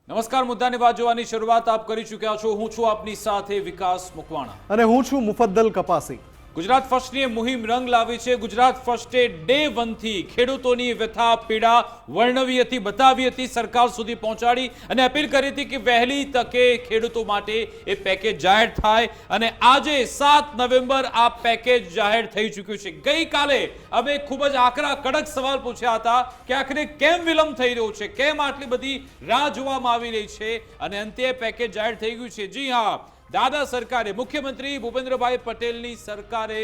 નમસ્કાર, મુદ્દાની વાત જોવાની શરૂઆત આપ કરી ચૂક્યા છો। હું છું આપની સાથે વિકાસ મુકવાણા અને હું છું મુફદ્દલ કપાસી। ગુજરાત ફર્સ્ટની મુહિમ રંગ લાવી છે। ગુજરાત ફર્સ્ટે ડે 1 થી ખેડૂતોની વ્યથા પીડા વર્ણવી હતી, બતાવી હતી, સરકાર સુધી પહોંચાડી અને અપીલ કરી હતી કે વહેલી તકે ખેડૂતો માટે એ પેકેજ જાહેર થાય। અને આજે 7 નવેમ્બર આ પેકેજ જાહેર થઈ ચૂક્યું છે। ગઈકાલે અમે ખૂબ જ આકરા કડક સવાલ પૂછ્યા હતા કે આખરે કેમ વિલંબ થઈ રહ્યો છે, કેમ આટલી બધી રાહ જોવામાં આવી રહી છે, અને અંતે પેકેજ જાહેર થઈ ગયું છે। જી હા, દાદા સરકારે, મુખ્યમંત્રી ભૂપેન્દ્રભાઈ પટેલની સરકારે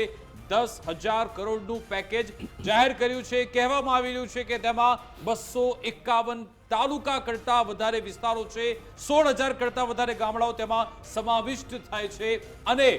10,000 કરોડનું પેકેજ જાહેર કર્યું છે। કહેવામાં આવી રહ્યું છે કે તેમાં 251 તાલુકા કરતા વધારે વિસ્તારો છે, 16,000 કરતા વધારે ગામડાઓ તેમાં સમાવિષ્ટ થાય છે। અને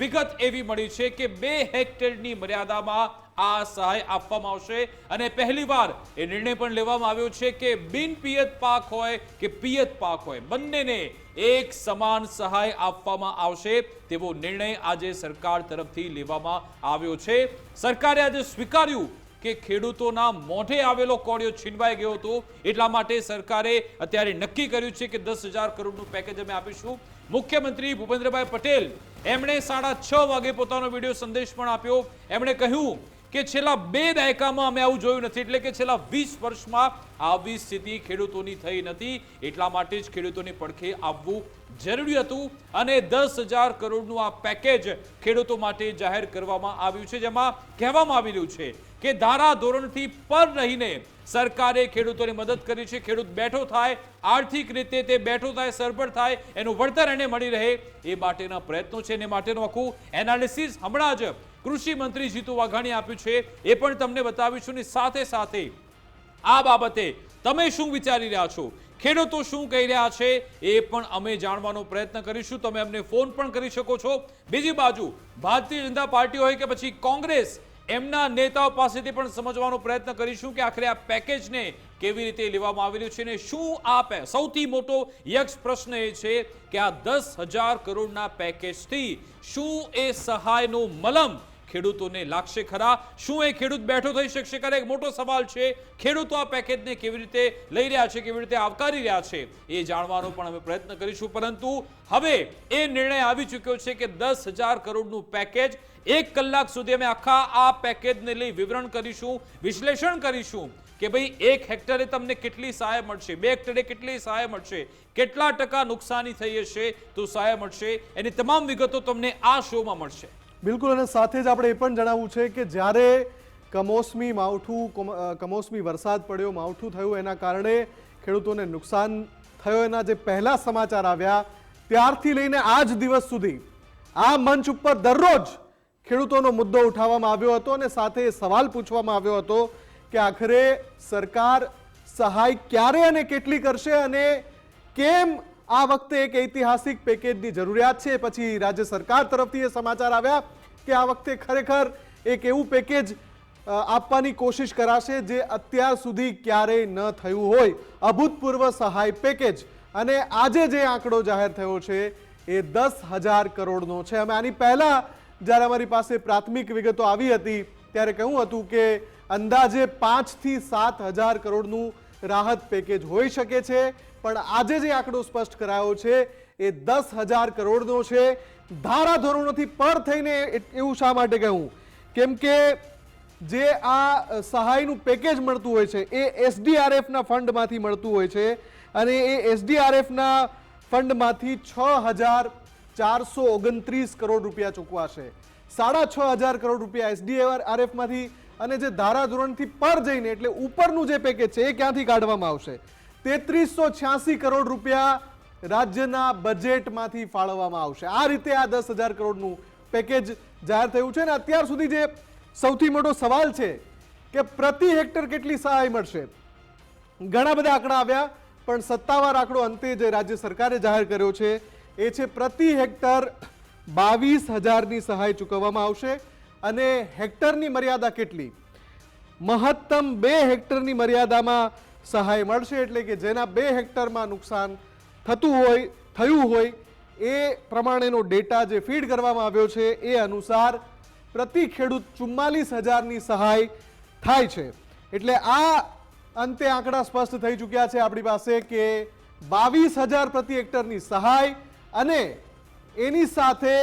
વિગત એવી મળી છે કે 2 હેક્ટરની મર્યાદામાં આ સહાય આપવામાં આવશે। અને પહેલીવાર એ નિર્ણય પણ લેવામાં આવ્યો છે કે બિન પિયત પાક હોય કે પિયત પાક હોય, બંનેને એક સમાન સહાય આપવામાં આવશે, તેવો નિર્ણય આજે સરકાર તરફથી લેવામાં આવ્યો છે। સરકારે આજે સ્વીકાર્યું કે ખેડૂતોના મોઢે આવેલો કોળિયો છીનવાઈ ગયો હતો, એટલા માટે સરકારે અત્યારે નક્કી કર્યું છે કે 10,000 કરોડનું પેકેજ અમે આપીશું। મુખ્યમંત્રી ભૂપેન્દ્રભાઈ પટેલ એમણે 6:30 વાગે પોતાનો વિડીયો સંદેશ પણ આપ્યો। એમણે કહ્યું કે છેલ્લા 2 દાયકામાં અમે આવું જોયું નથી, એટલે કે છેલ્લા 20 વર્ષમાં આવી સ્થિતિ ખેડૂતોની થઈ નથી, એટલા માટે જ ખેડૂતોની પડખે આવવું જરૂરી હતું। અને 10,000 કરોડનું આ પેકેજ ખેડૂતો માટે જાહેર કરવામાં આવ્યું છે, જેમાં કહેવામાં આવી રહ્યું છે કે ધારા ધોરણથી પર રહીને સરકારે ખેડૂતોની મદદ કરી છે। ખેડૂત બેઠો થાય, આર્થિક રીતે તે બેઠો થાય, સરભર થાય, એનું વળતર એને મળી રહે એ માટેના પ્રયત્નો છે, અને માટેનું આખું એનાલિસિસ હમણાં જ કૃષિ મંત્રી જીતુ વાઘાણીએ આપ્યું છે, એ પણ તમને બતાવીશું। ને સાથે સાથે આ બાબતે તમે શું વિચારી રહ્યા છો, ખેડૂતો શું કહી રહ્યા છે, એ પણ અમે જાણવાનો પ્રયત્ન કરીશું। તમે અમને ફોન પણ કરી શકો છો। બીજી બાજુ ભારતીય જનતા પાર્ટી હોય કે પછી કોંગ્રેસ, એમના નેતાઓ પાસેથી પણ સમજવાનો પ્રયત્ન કરીશું કે આખરે આ પેકેજને કેવી રીતે લેવામાં આવી રહ્યું છે, ને શું આ સૌથી મોટો યક્ષ પ્રશ્ન એ છે કે આ 10,000 કરોડના પેકેજથી શું એ સહાયનો મલમ ખેડૂતોને લાગશે ખરા? શું એ ખેડૂત બેઠો થઈ શકશે ખરા? એક મોટો સવાલ છે। ખેડૂતો આ પેકેજને કેવી રીતે લઈ રહ્યા છે, કેવી રીતે આવકારી રહ્યા છે, એ જાણવાનો પણ અમે પ્રયત્ન કરીશું। પરંતુ હવે એ નિર્ણય આવી ચૂક્યો છે કે 10,000 કરોડનું પેકેજ, 1 કલાક સુધી અમે આખા આ પેકેજને લઈ વિવરણ કરીશું, વિશ્લેષણ કરીશું કે ભાઈ 1 હેક્ટરે તમને કેટલી સહાય મળશે, 2 હેક્ટરે કેટલી સહાય મળશે, કેટલા ટકા નુકસાની થઈ હશે તો સહાય મળશે, એની તમામ વિગતો તમને આ શોમાં મળશે। બિલકુલ, અને સાથે જ આપણે એ પણ જણાવવું છે કે જ્યારે કમોસમી વરસાદ પડ્યો, માવઠું થયું, એના કારણે ખેડૂતોને નુકસાન થયો, એના જે પહેલા સમાચાર આવ્યા ત્યારથી લઈને આજ દિવસ સુધી આ મંચ ઉપર દરરોજ ખેડૂતોનો મુદ્દો ઉઠાવવામાં આવ્યો હતો, અને સાથે સવાલ પૂછવામાં આવ્યો હતો કે આખરે સરકાર સહાય ક્યારે અને કેટલી કરશે, અને કેમ આ વખતે એક ઐતિહાસિક પેકેજની જરૂરિયાત છે। પછી રાજ્ય સરકાર તરફથી એ સમાચાર આવ્યા કે આ વખતે ખરેખર એક એવું પેકેજ આપવાની કોશિશ કરાશે જે અત્યાર સુધી ક્યારેય ન થયું હોય, અભૂતપૂર્વ સહાય પેકેજ। અને આજે જે આંકડો જાહેર થયો છે એ 10,000 કરોડનો છે। અમે આની પહેલા જ્યારે અમારી પાસે પ્રાથમિક વિગતો આવી હતી ત્યારે કહ્યું હતું કે અંદાજે 5,000 થી 7,000 કરોડનું રાહત પેકેજ હોઈ શકે છે, પણ આજે જે આંકડો સ્પષ્ટ કરાયો છે એ 10,000 કરોડનો છે। ધારાધોરણોથી પર થઈને એવું શા માટે કહ્યું? કેમ કે જે આ સહાયનું પેકેજ મળતું હોય છે એ SDRFના ફંડમાંથી મળતું હોય છે, અને એ SDRFના ફંડમાંથી 6,429 કરોડ રૂપિયા ચૂકવાશે। 6,500 કરોડ રૂપિયા SDRFમાંથી, અને જે ધારાધોરણથી પર જઈને એટલે ઉપરનું જે પેકેજ છે એ ક્યાંથી કાઢવામાં આવશે? 3,386 કરોડ રૂપિયા રાજ્યના બજેટમાંથી ફાળવવામાં આવશે। આ રીતે આ 10,000 કરોડનું પેકેજ જાહેર થયું છે। અને અત્યાર સુધી જે સૌથી મોટો સવાલ છે કે પ્રતિ હેક્ટર કેટલી સહાય મળશે, ઘણા બધા આંકડા આવ્યા, પણ સત્તાવાર આંકડો અંતે જે રાજ્ય સરકારે જાહેર કર્યો છે એ છે પ્રતિ હેક્ટર 22,000ની સહાય ચૂકવવામાં આવશે। અને હેક્ટરની મર્યાદા કેટલી? મહત્તમ 2 હેક્ટરની મર્યાદામાં સહાય મળશે, એટલે કે જેના 2 હેક્ટરમાં નુકસાન થયું હોય એ પ્રમાણેનો ડેટા જે ફીડ કરવામાં આવ્યો છે એ અનુસાર પ્રતિ ખેડૂત 44,000ની સહાય થાય છે। એટલે આ અંતે આંકડા સ્પષ્ટ થઈ ચૂક્યા છે આપણી પાસે કે 22,000 પ્રતિ હેક્ટરની સહાય અને એની સાથે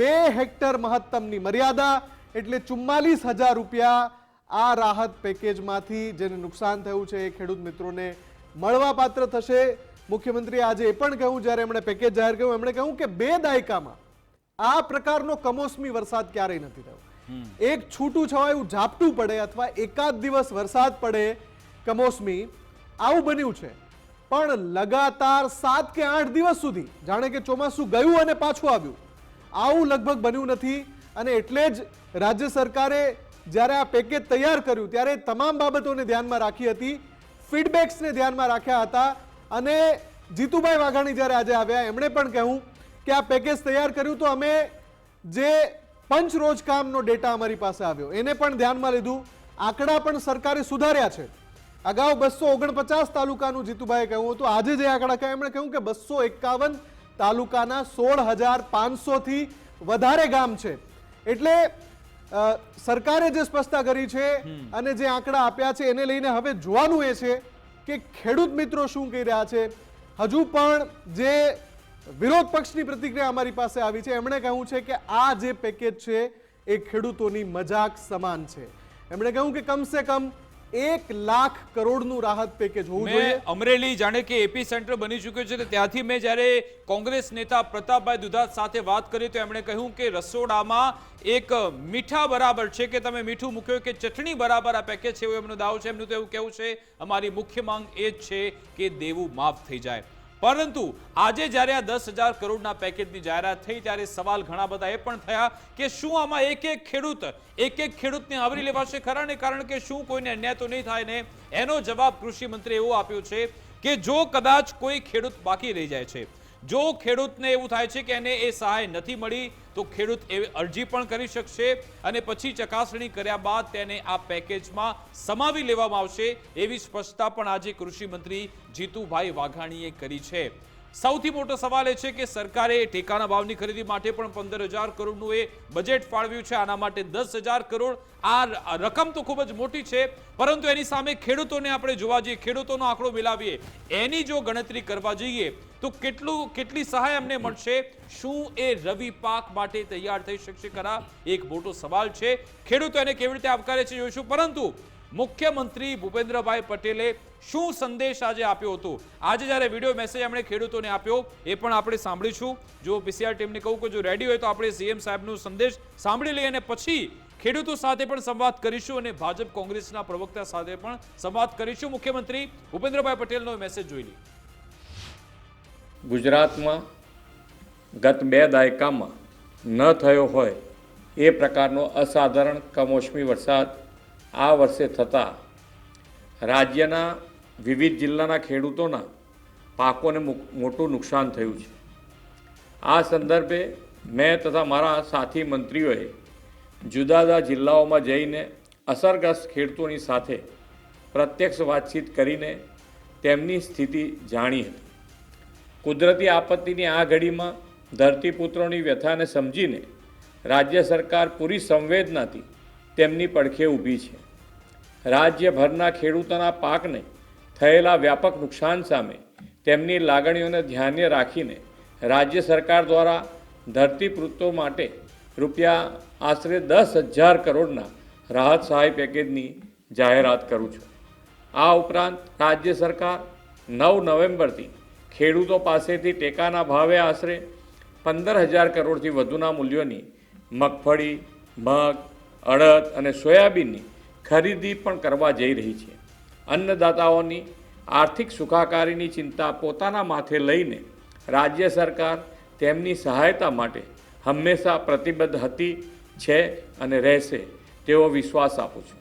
2 હેક્ટર મહત્તમની મર્યાદા એટલે 44,000 રૂપિયા આ રાહત પેકેજમાંથી જેને નુકસાન થયું છે એ ખેડૂત મિત્રોને મળવાપાત્ર થશે. મુખ્યમંત્રીએ આજે એ પણ કહ્યું, જ્યારે એમણે પેકેજ જાહેર કર્યું, એમણે કહ્યું કે 2 દાયકામાં આ પ્રકારનો કમોસમી વરસાદ ક્યારેય નથી થયો. એક છૂટું છવાયું ઝાપટું પડે અથવા એકાદ દિવસ વરસાદ પડે કમોસમી, આવું બન્યું છે. પણ લગાતાર 7 કે 8 દિવસ સુધી જાણે કે ચોમાસું ગયું અને પાછું આવ્યું, આવું લગભગ બન્યું નથી. અને એટલે જ રાજ્ય સરકારે જ્યારે આ પેકેજ તૈયાર કર્યું ત્યારે તમામ બાબતોને ધ્યાનમાં રાખી હતી, ફીડબેક્સને ધ્યાનમાં રાખ્યા હતા. અને જીતુભાઈ વાઘાણી જ્યારે આજે આવ્યા એમણે પણ કહ્યું કે આ પેકેજ તૈયાર કર્યું તો અમે જે પંચરોજ કામનો ડેટા અમારી પાસે આવ્યો એને પણ ધ્યાનમાં લીધું, આંકડા પણ સરકારે સુધાર્યા છે. અગાઉ 249 તાલુકાનું જીતુભાઈએ કહ્યું હતું, આજે જે આંકડા કહ્યા એમણે કહ્યું કે 251 તાલુકાના 16,500 થી વધારે ગામ છે. એટલે સરકારે જે સ્પષ્ટતા કરી છે અને જે આંકડા આપ્યા છે એને લઈને હવે જોવાનું એ છે કે ખેડૂત મિત્રો શું કહી રહ્યા છે. હજુ પણ જે વિરોધ પક્ષની પ્રતિક્રિયા અમારી પાસે આવી છે એમણે કહ્યું છે કે આ જે પેકેજ છે એ ખેડૂતોની મજાક સમાન છે. એમણે કહ્યું કે કમસે કમ 1 લાખ કરોડનું રાહત પેકેજ હોવું જોઈએ. અમરેલી જાણે કે એપી સેન્ટર બની ચૂક્યું છે, ત્યાંથી મેં જ્યારે કોંગ્રેસ નેતા પ્રતાપભાઈ દુધાત સાથે વાત કરી તો એમણે કહ્યું કે રસોડામાં એક મીઠા બરાબર છે કે તમે મીઠું મૂક્યું કે ચટણી બરાબર આ પેકેજ છે, એવું એમનો દાવો છે. એમનું તો એવું કહેવું છે અમારી મુખ્ય માંગ એ જ છે કે દેવું માફ થઈ જાય. પરંતુ આજે જ્યારે આ 10,000 કરોડના પેકેજની જાહેરાત થઈ ત્યારે સવાલ ઘણા બધા એ પણ થયા કે શું આમાં એક એક ખેડૂતને આવરી લેવાશે ખરા ને? કારણ કે શું કોઈને અન્યાય તો નહીં થાય ને? એનો જવાબ કૃષિ મંત્રીએ એવો આપ્યો છે કે જો કદાચ કોઈ ખેડૂત બાકી રહી જાય છે, જો ખેડૂતને એવું થાય છે કે એને એ સહાય નથી મળી તો ખેડૂત એવી અરજી પણ કરી શકશે અને પછી ચકાસણી કર્યા બાદ તેને આ પેકેજમાં સમાવી લેવામાં આવશે, એવી સ્પષ્ટતા પણ આજે કૃષિ મંત્રી જીતુભાઈ વાઘાણીએ કરી છે. સૌથી મોટો સવાલ એ છે કે સરકારે ટેકાના ભાવની ખરીદી માટે પણ 15,000 કરોડનું એ બજેટ ફાળવ્યું છે. આના માટે 10,000 કરોડ, આ રકમ તો ખૂબ જ મોટી છે, પરંતુ એની સામે ખેડૂતોને આપણે જોવા જઈએ, ખેડૂતોનો આંકડો મિલાવીએ, એની જો ગણતરી કરવા જઈએ તો કેટલી સહાય અમને મળશે? શું એ રવિ પાક માટે તૈયાર થઈ શકશે ખરા? એક મોટો સવાલ છે. ખેડૂતો એને કેવી રીતે આવકારે છે જોઈશું. પરંતુ મુખ્યમંત્રી ભૂપેન્દ્રભાઈ પટેલે શું સંદેશ આજે આપ્યો હતો, આજે જ્યારે વિડીયો મેસેજ એમણે ખેડૂતોને આપ્યો એ પણ આપણે સાંભળીશું. જો પીસીઆર ટીમને કહું કે જો રેડી હોય તો આપણે સીએમ સાહેબનો સંદેશ સાંભળી લઈએ અને પછી ખેડૂતો સાથે પણ સંવાદ કરીશું અને ભાજપ કોંગ્રેસના પ્રવક્તા સાથે પણ સંવાદ કરીશું. મુખ્યમંત્રી ભૂપેન્દ્રભાઈ પટેલનો મેસેજ જોઈ લઈએ. ગુજરાતમાં ગત 2 દાયકામાં ન થયો હોય એ પ્રકારનો અસાધારણ કમોસમી વરસાદ આ વર્ષે થતાં રાજ્યના વિવિધ જિલ્લાના ખેડૂતોના પાકોને મોટું નુકસાન થયું છે. આ સંદર્ભે મેં તથા મારા સાથી મંત્રીઓએ જુદા જુદા જિલ્લાઓમાં જઈને અસરગ્રસ્ત ખેડૂતોની સાથે પ્રત્યક્ષ વાતચીત કરીને તેમની સ્થિતિ જાણી હતી. કુદરતી આપત્તિની આ ઘડીમાં ધરતીપુત્રોની વ્યથાને સમજીને રાજ્ય સરકાર પૂરી સંવેદનાથી તેમની પડખે ઊભી છે. રાજ્યભરના ખેડૂતોના પાકને થયેલા વ્યાપક નુકસાન સામે તેમની લાગણીઓને ધ્યાને રાખીને રાજ્ય સરકાર દ્વારા ધરતીપુત્રો માટે રૂપિયા આશરે 10,000 કરોડના રાહત સહાય પેકેજની જાહેરાત કરું છું. આ ઉપરાંત રાજ્ય સરકાર 9 નવેમ્બરથી ખેડૂતો પાસેથી ટેકાના ભાવે આશરે 15,000 કરોડથી વધુના મૂલ્યોની મગફળી, મગ, અડદ અને સોયાબીનની ખરીદી પણ કરવા જઈ રહી છે. અન્નદાતાઓની આર્થિક સુખાકારીની ચિંતા પોતાના માથે લઈને રાજ્ય સરકાર તેમની સહાયતા માટે હંમેશા પ્રતિબદ્ધ હતી, છે અને રહેશે તેવો વિશ્વાસ આપું છું.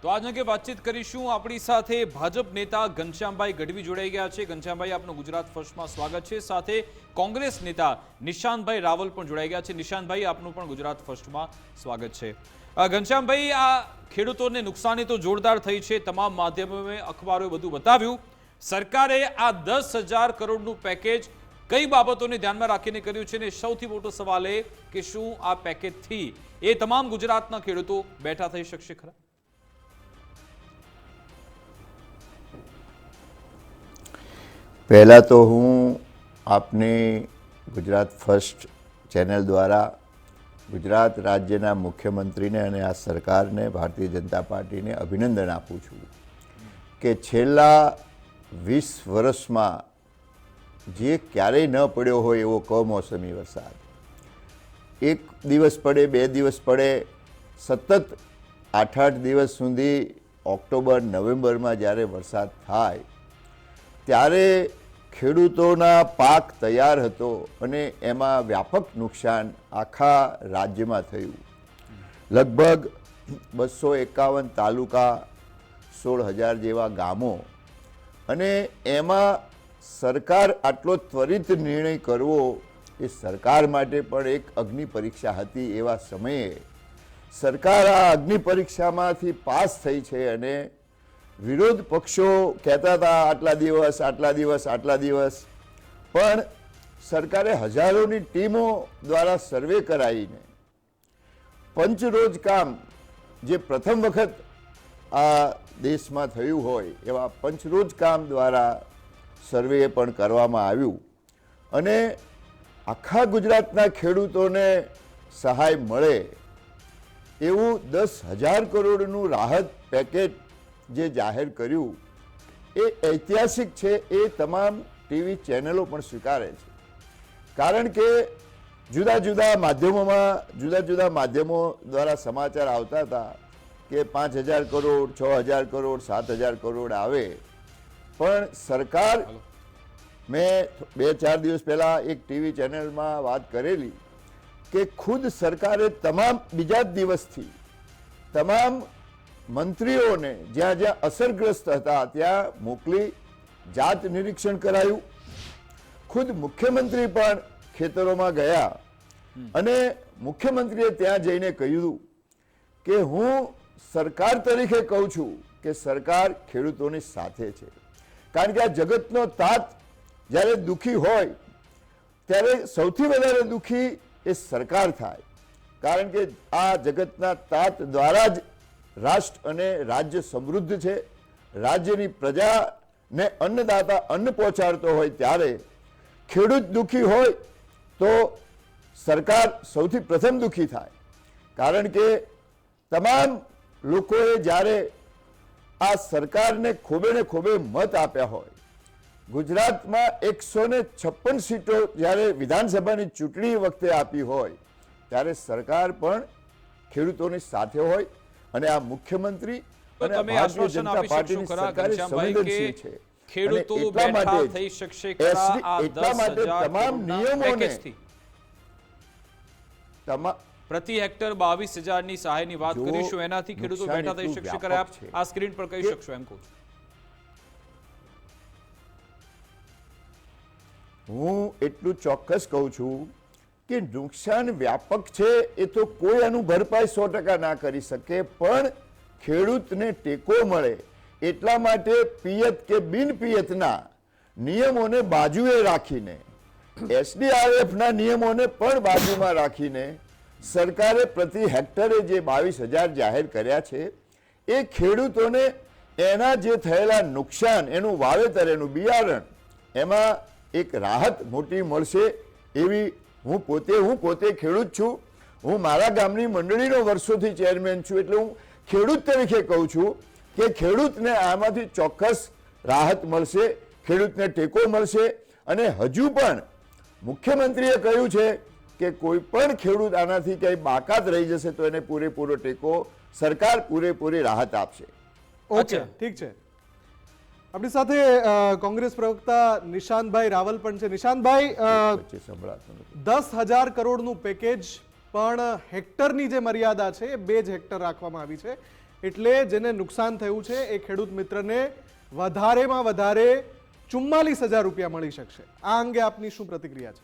તો આજ અંગે વાતચીત કરીશું. આપણી સાથે ભાજપ નેતા ઘનશ્યામભાઈ ગઢવી જોડાઈ ગયા છે. ઘનશ્યામભાઈ, આપનું ગુજરાત ફર્સ્ટમાં સ્વાગત છે. સાથે કોંગ્રેસ નેતા નિશાંતભાઈ રાવલ પણ જોડાઈ ગયા છે. નિશાંતભાઈ, આપનું પણ ગુજરાત ફર્સ્ટમાં સ્વાગત છે. ઘનશ્યામભાઈ, આ ખેડૂતોને નુકસાની તો જોરદાર થઈ છે, તમામ માધ્યમોએ, અખબારોએ બધું બતાવ્યું. સરકારે આ 10,000 કરોડનું પેકેજ કઈ બાબતોને ધ્યાનમાં રાખીને કર્યું છે, ને સૌથી મોટો સવાલ એ કે શું આ પેકેજથી એ તમામ ગુજરાતના ખેડૂતો બેઠા થઈ શકશે ખરા? પહેલાં તો હું આપની ગુજરાત ફર્સ્ટ ચેનલ દ્વારા ગુજરાત રાજ્યના મુખ્યમંત્રીને અને આ સરકારને, ભારતીય જનતા પાર્ટીને અભિનંદન આપું છું કે છેલ્લા 20 વર્ષમાં જે ક્યારેય ન પડ્યો હોય એવો કમોસમી વરસાદ, એક દિવસ પડે, 2 દિવસ પડે, સતત 8-8 દિવસ સુધી ઓક્ટોબર નવેમ્બરમાં જ્યારે વરસાદ થાય ત્યારે ખેડૂતોના પાક તૈયાર હતો અને એમાં વ્યાપક નુકસાન આખા રાજ્યમાં થયું. લગભગ 251 તાલુકા, 16,000 જેવા ગામો, અને એમાં સરકાર આટલો ત્વરિત નિર્ણય કરવો એ સરકાર માટે પણ એક અગ્નિ પરીક્ષા હતી. એવા સમયે સરકાર આ અગ્નિ પરીક્ષામાંથી પાસ થઈ છે અને વિરોધ પક્ષો કહેતા હતા આટલા દિવસ, પણ સરકારે હજારોની ટીમો દ્વારા સર્વે કરાવીને પંચરોજ કામ, જે પ્રથમ વખત આ દેશમાં થયું હોય એવા પંચરોજ કામ દ્વારા સર્વે પણ કરવામાં આવ્યું અને આખા ગુજરાતના ખેડૂતોને સહાય મળે એવું 10,000 કરોડનું રાહત પેકેજ જે જાહેર કર્યું એ ઐતિહાસિક છે. એ તમામ ટીવી ચેનલો પણ સ્વીકારે છે, કારણ કે જુદા જુદા માધ્યમો દ્વારા સમાચાર આવતા હતા કે 5,000 કરોડ, 6,000 કરોડ, 7,000 કરોડ આવે, પણ સરકાર, મેં 2-4 દિવસ પહેલાં એક ટીવી ચેનલમાં વાત કરેલી કે ખુદ સરકારે બીજા જ દિવસથી તમામ મંત્રીઓને જ્યાં જ્યાં અસરગ્રસ્ત હતા ત્યાં મોકલી જાત નિરીક્ષણ કરાયું. ખુદ મુખ્યમંત્રી પણ ખેતરોમાં ગયા અને મુખ્યમંત્રીએ ત્યાં જઈને કહ્યું કે હું સરકાર તરીકે કહું છું કે સરકાર ખેડૂતોની સાથે છે, કારણ કે આ જગતનો તાત જ્યારે દુઃખી હોય ત્યારે સૌથી વધારે દુઃખી એ સરકાર થાય, કારણ કે આ જગતના તાત દ્વારા જ રાષ્ટ્ર અને રાજ્ય સમૃદ્ધ છે. રાજ્યની પ્રજાને અન્નદાતા અન્ન પહોંચાડતો હોય ત્યારે ખેડૂત દુઃખી હોય તો સરકાર સૌથી પ્રથમ દુઃખી થાય, કારણ કે તમામ લોકોએ જ્યારે આ સરકારને ખોબે ને ખોબે મત આપ્યા હોય, ગુજરાતમાં 156 સીટો જ્યારે વિધાનસભાની ચૂંટણી વખતે આપી હોય ત્યારે સરકાર પણ ખેડૂતોની સાથે હોય અને આ મુખ્યમંત્રી અને ભારતીય જનતા પાર્ટીની સરકારે સંવેદનશીલ છે. ખેડૂતો બેઠા થઈ શકશે ખરા આ એટલા માટે તમામ નિયમોને પ્રતિ હેક્ટર 22,000 ની સહાયની વાત કરીશું, એનાથી ખેડૂતો બેઠા થઈ શકશે ખરા, આપ આ સ્ક્રીન પર કહી શકશો એમ કહું છું. હું એટલું ચોક્કસ કહું છું કે નુકસાન વ્યાપક છે, એ તો કોઈ આનું ભરપાઈ 100% ના કરી શકે, પણ ખેડૂતને ટેકો મળે એટલા માટે પિયત કે બિન પિયતના નિયમોને બાજુએ રાખીને, SDRFના નિયમોને પણ બાજુમાં રાખીને સરકારે પ્રતિ હેક્ટરે જે 22,000 જાહેર કર્યા છે એ ખેડૂતોને એના જે થયેલા નુકસાન, એનું વાવેતર, એનું બિયારણ, એમાં એક રાહત મોટી મળશે એવી હું પોતે ખેડૂત છું. હું મારા ગામની મંડળીનો વર્ષોથી ચેરમેન છું, એટલે હું ખેડૂત તરીકે કહું છું કે ખેડૂતને આમાંથી ચોક્કસ રાહત મળશે, ખેડૂતને ટેકો મળશે. અને હજુ પણ મુખ્યમંત્રીએ કહ્યું છે કે કોઈ પણ ખેડૂત આનાથી કંઈ બાકાત રહી જશે તો એને પૂરેપૂરો ટેકો, સરકાર પૂરેપૂરી રાહત આપશે. ઓકે, ઠીક છે. આપણી સાથે કોંગ્રેસ પ્રવક્તા નિશાંતભાઈ રાવલ પણ છે. નિશાંતભાઈ, 10,000 કરોડનું પેકેજ, પણ હેક્ટરની જે મર્યાદા છે એ 2 જ હેક્ટર રાખવામાં આવી છે, એટલે જેને નુકસાન થયું છે એ ખેડૂત મિત્રને વધારેમાં વધારે 44,000 રૂપિયા મળી શકશે. આ અંગે આપની શું પ્રતિક્રિયા છે?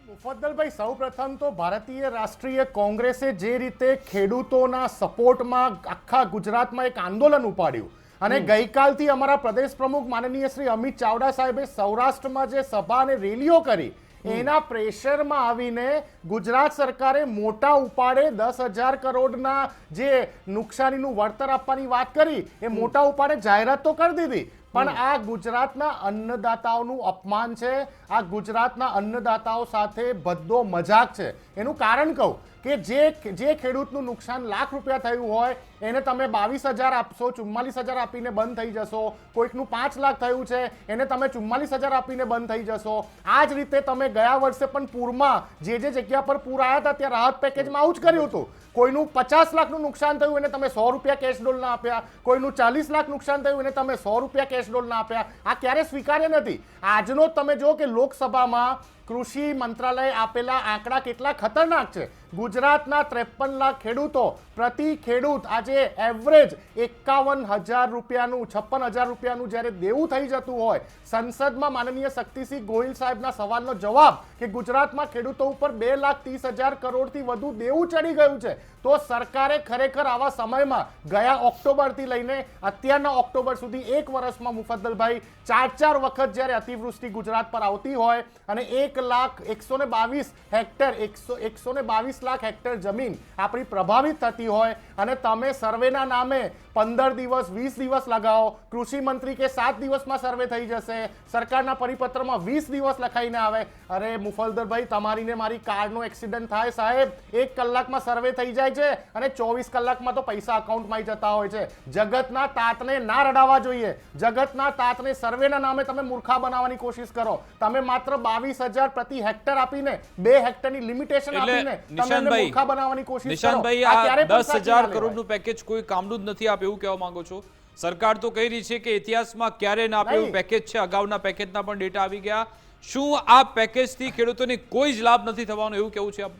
મુફદ્દલભાઈ, સૌપ્રથમ તો ભારતીય રાષ્ટ્રીય કોંગ્રેસે જે રીતે ખેડૂતોના સપોર્ટમાં આખા ગુજરાતમાં એક આંદોલન ઉપાડ્યું અને ગઈકાલથી અમારા પ્રદેશ પ્રમુખ માનનીય શ્રી અમિત ચાવડા સાહેબે સૌરાષ્ટ્રમાં જે સભા અને રેલીઓ કરી, એના પ્રેશરમાં આવીને ગુજરાત સરકારે મોટા ઉપાડે 10,000 કરોડના જે નુકસાનીનું વળતર આપવાની વાત કરી, એ મોટા ઉપાડે જાહેરાત તો કરી દીધી, પણ આ ગુજરાતના અન્નદાતાઓનું અપમાન છે, આ ગુજરાતના અન્નદાતાઓ સાથે ભદ્દો મજાક છે. એનું કારણ કહું કે જે ખેડૂતનું નુકસાન લાખ રૂપિયા થયું હોય એને તમે 22,000 આપશો, 44,000 આપીને બંધ થઈ જશો. કોઈકનું 5 લાખ થયું છે એને તમે 44,000 આપીને બંધ થઈ જશો. આ જ રીતે તમે ગયા વર્ષે પણ પૂરમાં જે જગ્યા પર પૂર આવ્યા હતા ત્યાં રાહત પેકેજમાં આવું જ કર્યું હતું. કોઈનું 50 લાખનું નુકસાન થયું એને તમે 100 રૂપિયા કેશ ડોલના આપ્યા, કોઈનું 40 લાખ નુકસાન થયું એને તમે 100 રૂપિયા કેશ ડોલના આપ્યા. આ ક્યારે સ્વીકાર્ય નથી. આજનો તમે જો કે લોકસભામાં કૃષિ મંત્રાલય આપેલા આંકડા કેટલા ખતરનાક છે. ગુજરાતના 53 લાખ ખેડૂતો, પ્રતિ ખેડૂત આજે એવરેજ 51,000 રૂપિયાનું, 56,000 રૂપિયાનું જ્યારે દેવું થઈ જતું હોય, સંસદમાં માનનીય શક્તિસિંહ ગોહિલ સાહેબના સવાલનો જવાબ કે ગુજરાતમાં ખેડૂતો ઉપર 2,30,000 કરોડથી વધુ દેવું ચડી ગયું છે, તો સરકારે ખરેખર આવા સમયમાં ગયા ઓક્ટોબરથી લઈને અત્યારના ઓક્ટોબર સુધી 1 વર્ષમાં મુફદ્દલભાઈ 4 વખત જ્યારે અતિવૃષ્ટિ ગુજરાત પર આવતી હોય અને 1,122,000 હેક્ટર 122 લાખ હેક્ટર જમીન આપણી પ્રભાવિત થતી હોય અને તમે સર્વેના નામે 15 દિવસ 20 દિવસ લગાવો, કૃષિ મંત્રી કે 7 દિવસમાં સર્વે થઈ જશે, સરકારના પરિપત્રમાં 20 દિવસ લખાઈને આવે. અરે મુફદ્દલભાઈ, તમારી ને મારી કારનો એક્સિડન્ટ થાય સાહેબ, 1 કલાકમાં સર્વે થઈ જાય છે અને 24 કલાકમાં તો પૈસા અકાઉન્ટમાં જતા હોય છે. જગતના તાતને ના રડાવવા જોઈએ. જગતના તાતને સર્વેના નામે તમે મૂર્ખા બનાવવાની કોશિશ કરો. તમે માત્ર 22,000 પ્રતિ હેક્ટર આપીને 2 હેક્ટરની લિમિટેશન આપીને તમે મૂર્ખા બનાવવાની કોશિશ કરો. નિશાંતભાઈ, આ 10,000 કરોડનું પેકેજ કોઈ કામનું જ નથી, આપ એવું કહેવા માંગો છો? સરકાર તો કહી રહી છે કે ઇતિહાસમાં ક્યારે ના આપ્યું પેકેજ છે, અગાઉના પેકેજના પણ ડેટા આવી ગયા. શું આ પેકેજથી ખેડૂતોને કોઈ જ લાભ નથી થવાનો એવું કેવું છે આપ?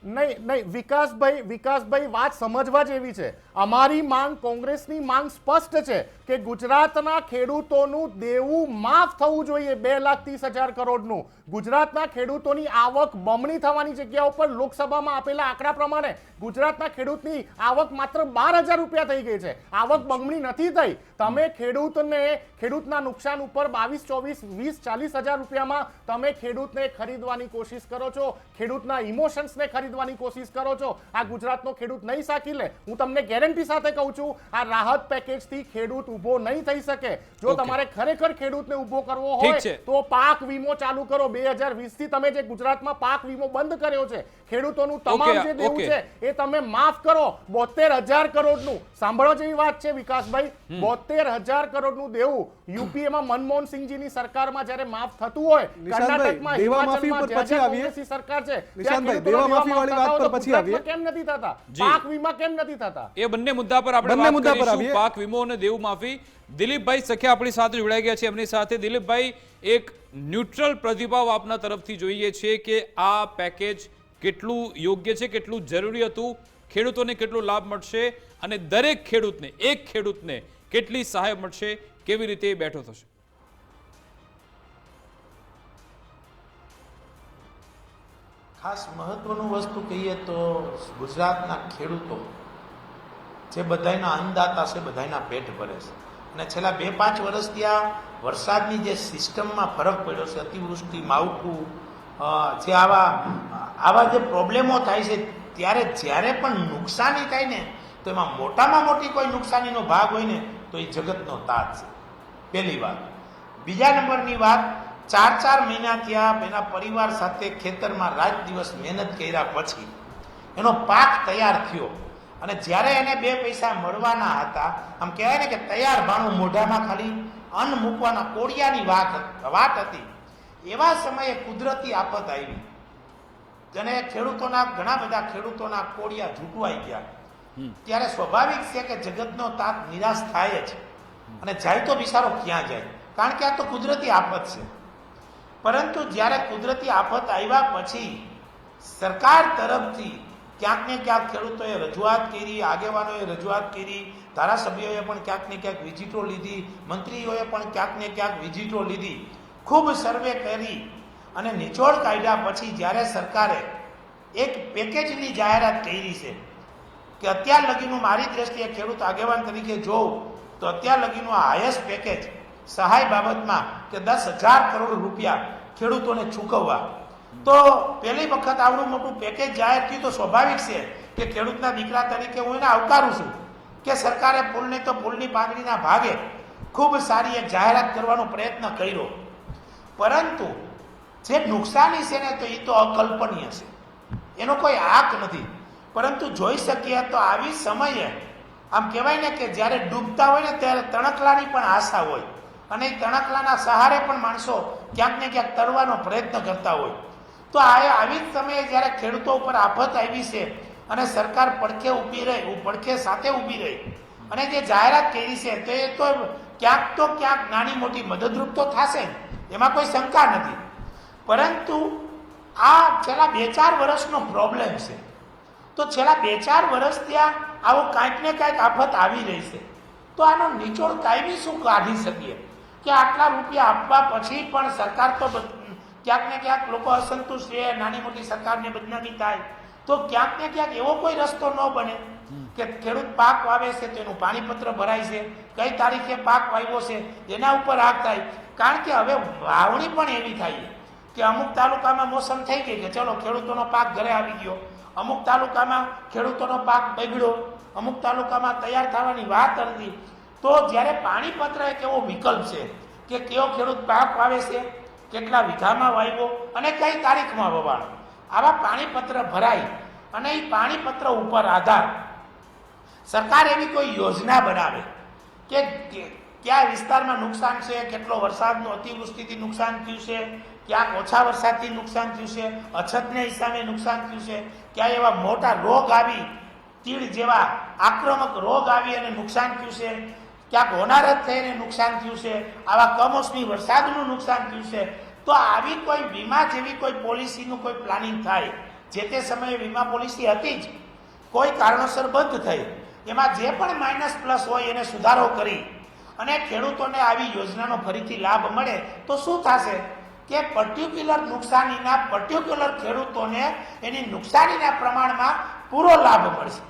નહીં વિકાસભાઈ, વાત સમજવા જેવી છે. અમારી માંગ, કોંગ્રેસની માંગ સ્પષ્ટ છે કે ગુજરાતના ખેડૂતોનું દેવું માફ થવું જોઈએ 2,30,000 કરોડનું. ગુજરાતના ખેડૂતોની આવક બમણી થવાની જગ્યા ઉપર લોકસભામાં આપેલા આંકડા પ્રમાણે ગુજરાતના ખેડૂતની આવક માત્ર 12,000 રૂપિયા થઈ ગઈ છે. આવક બમણી નથી થઈ. તમે ખેડૂતના નુકસાન ઉપર 22, 24, 20, 40,000 રૂપિયામાં તમે ખેડૂતને ખરીદવાની કોશિશ કરો છો, ખેડૂતના ઇમોશન્સને ખરીદવાની કોશિશ કરો છો. આ ગુજરાતનો ખેડૂત નહીં સાકી લે. હું તમને ગેરંટી સાથે કહું છું, આ રાહત પેકેજથી ખેડૂત ઊભો નહીં થઈ શકે. જો તમારે ખરેખર ખેડૂતને ઊભો કરવો હોય તો પાક વીમો ચાલુ કરો. 2020 થી તમે જે ગુજરાતમાં પાક વીમો બંધ કર્યો છે, ખેડૂતોનું તમામ જે દેવું છે એ તમે માફ કરો. 72,000 કરોડનું, સાંભળો જેવી વાત છે વિકાસભાઈ, 72,000 કરોડનું દેવું યુપીએમાં મનમોહન સિંહજીની સરકારમાં જ્યારે માફ થતું હોય, કર્ણાટકમાં, હિમાચલમાં જ્યાં કોંગ્રેસની સરકાર છે ત્યાં દેવા માફી વાળી વાત પર પછી આવીએ. કેમ નથી થતા? પાક વીમા કેમ નથી થતા? એ બંને મુદ્દા પર આપણે વાત કરીશું. પાક વીમો અને દેવું માફી. દિલીપભાઈ સખિયા આપણી સાથે જોડાઈ ગયા છે. એમની સાથે દિલીપભાઈ, એક ન્યુટ્રલ પ્રતિભાવ આપના તરફથી જોઈએ છે કે આ પેકેજ કેટલું યોગ્ય છે, કેટલું જરૂરી હતું, ખેડૂતોને કેટલો લાભ મળશે અને દરેક ખેડૂતને, એક ખેડૂતને કેટલી સહાય મળશે, કેવી રીતે બેઠો થશે? ખાસ મહત્વનું વસ્તુ કહીએ તો ગુજરાતના ખેડૂતો જે બધાયના અન્નદાતા છે, બધાયના પેટ ભરે છે. અને છેલ્લા 2-5 વર્ષથી આ વરસાદની જે સિસ્ટમમાં ફરક પડ્યો છે, અતિવૃષ્ટિ, માવઠું, જે આવા જે પ્રોબ્લેમો થાય છે, ત્યારે જ્યારે પણ નુકસાની થાય ને તો એમાં મોટામાં મોટી કોઈ નુકસાનીનો ભાગ હોય ને તો એ જગતનો તાત છે. પહેલી વાત. બીજા નંબરની વાત, 4 મહિના થયા એના પરિવાર સાથે ખેતરમાં રાત દિવસ મહેનત કર્યા પછી એનો પાક તૈયાર થયો અને જ્યારે એને 2 પૈસા મળવાના હતા, આમ કહેવાય ને કે તૈયાર ભાણું મોઢામાં ખાલી અન્ન મૂકવાના કોડિયાની વાત હતી, એવા સમયે કુદરતી આફત આવી અને ઘણા બધા ખેડૂતોના કોડિયા ઝૂંટવાઈ ગયા. ત્યારે સ્વાભાવિક છે કે જગતનો તાત નિરાશ થાય જ અને જાય તો બિચારો ક્યાં જાય, કારણ કે આ તો કુદરતી આફત છે. પરંતુ જ્યારે કુદરતી આફત આવ્યા પછી સરકાર તરફથી ક્યાંક ને ક્યાંક ખેડૂતોએ રજૂઆત કરી, આગેવાનોએ રજૂઆત કરી, ધારાસભ્યોએ પણ ક્યાંક ને ક્યાંક વિઝિટો લીધી, મંત્રીઓએ પણ ક્યાંક ને ક્યાંક વિઝિટો લીધી, ખૂબ સર્વે કરી અને નિચોડ કાઢ્યા પછી જ્યારે સરકારે એક પેકેજની જાહેરાત કરી છે કે અત્યાર લગીનું, મારી દ્રષ્ટિએ ખેડૂત આગેવાન તરીકે જોઉં તો અત્યાર લગીનું આ હાઈએસ્ટ પેકેજ સહાય બાબતમાં કે 10,000 કરોડ રૂપિયા ખેડૂતોને ચૂકવવા, તો પહેલી વખત આવડું મોટું પેકેજ જાહેર થયું તો સ્વાભાવિક છે કે ખેડૂતના દીકરા તરીકે હું એને આવકારું છું કે સરકારે ફૂલને તો ફૂલની પાંદડીના ભાગે ખૂબ સારી એક જાહેરાત કરવાનો પ્રયત્ન કર્યો, પરંતુ જે નુકસાની છે ને તો એ તો અકલ્પનીય છે, એનો કોઈ આંક નથી. પરંતુ જોઈ શકીએ તો આવી સમયે આમ કહેવાય ને કે જ્યારે ડૂબતા હોય ને ત્યારે તણખલાની પણ આશા હોય, અને એ તણખલાના સહારે પણ માણસો ક્યાંક ને ક્યાંક તરવાનો પ્રયત્ન કરતા હોય. તો આવી જ સમયે જ્યારે ખેડૂતો ઉપર આફત આવી છે અને સરકાર પડખે સાથે ઊભી રહી અને જે જાહેરાત કરી છે તો એ તો ક્યાંક નાની મોટી મદદરૂપ તો થશે, એમાં કોઈ શંકા નથી. પરંતુ આ છેલ્લા 2-4 વર્ષનો પ્રોબ્લેમ છે. તો છેલ્લા 2-4 વર્ષથી આવો કાંઈક ને કાંઈક આફત આવી રહી છે. તો આનો નિચોડ કાયમી શું કાઢી શકીએ કે આટલા રૂપિયા આપવા પછી પણ સરકાર તો ક્યાંક ને ક્યાંક લોકો અસંતુષ્ટ રહે, નાની મોટી સરકારને બદનામી થાય. તો ક્યાંક ને ક્યાંક એવો કોઈ રસ્તો ન બને કે ખેડૂત પાક વાવે છે તો એનું પાણીપત્ર ભરાય છે, કઈ તારીખે પાક વાવ્યો છે એના ઉપર આગ થાય. કારણ કે હવે વાવણી પણ એવી થાય કે અમુક તાલુકામાં મોસમ થઈ ગઈ કે ચલો ખેડૂતોનો પાક ઘરે આવી ગયો, અમુક તાલુકામાં ખેડૂતોનો પાક બગડ્યો, અમુક તાલુકામાં તૈયાર થવાની વાત હતી. તો જ્યારે પાણીપત્ર એક એવો વિકલ્પ છે કે કયો ખેડૂત પાક વાવે છે, કેટલા વીઘામાં વાવ્યો અને કઈ તારીખમાં વવાણો, આવા પાણીપત્ર ભરાય અને એ પાણીપત્ર ઉપર આધાર સરકાર એવી કોઈ યોજના બનાવે કે કયા વિસ્તારમાં નુકસાન છે, કેટલો વરસાદનું અતિવૃષ્ટિથી નુકસાન થયું છે, ક્યાંક ઓછા વરસાદથી નુકસાન થયું છે, અછતને હિસાબે નુકસાન થયું છે, ક્યાં એવા મોટા રોગ આવી, તીડ જેવા આક્રમક રોગ આવી અને નુકસાન થયું છે, ક્યાંક હોનારત થઈને નુકસાન થયું છે, આવા કમોસમી વરસાદનું નુકસાન થયું છે. તો આવી કોઈ વીમા જેવી કોઈ પોલિસીનું કોઈ પ્લાનિંગ થાય. જે તે સમયે વીમા પોલિસી હતી જ, કોઈ કારણોસર બંધ થઈ, એમાં જે પણ માઇનસ પ્લસ હોય એને સુધારો કરી અને ખેડૂતોને આવી યોજનાનો ફરીથી લાભ મળે તો શું થશે કે પર્ટિક્યુલર નુકસાનીના પર્ટિક્યુલર ખેડૂતોને એની નુકસાનીના પ્રમાણમાં પૂરો લાભ મળશે,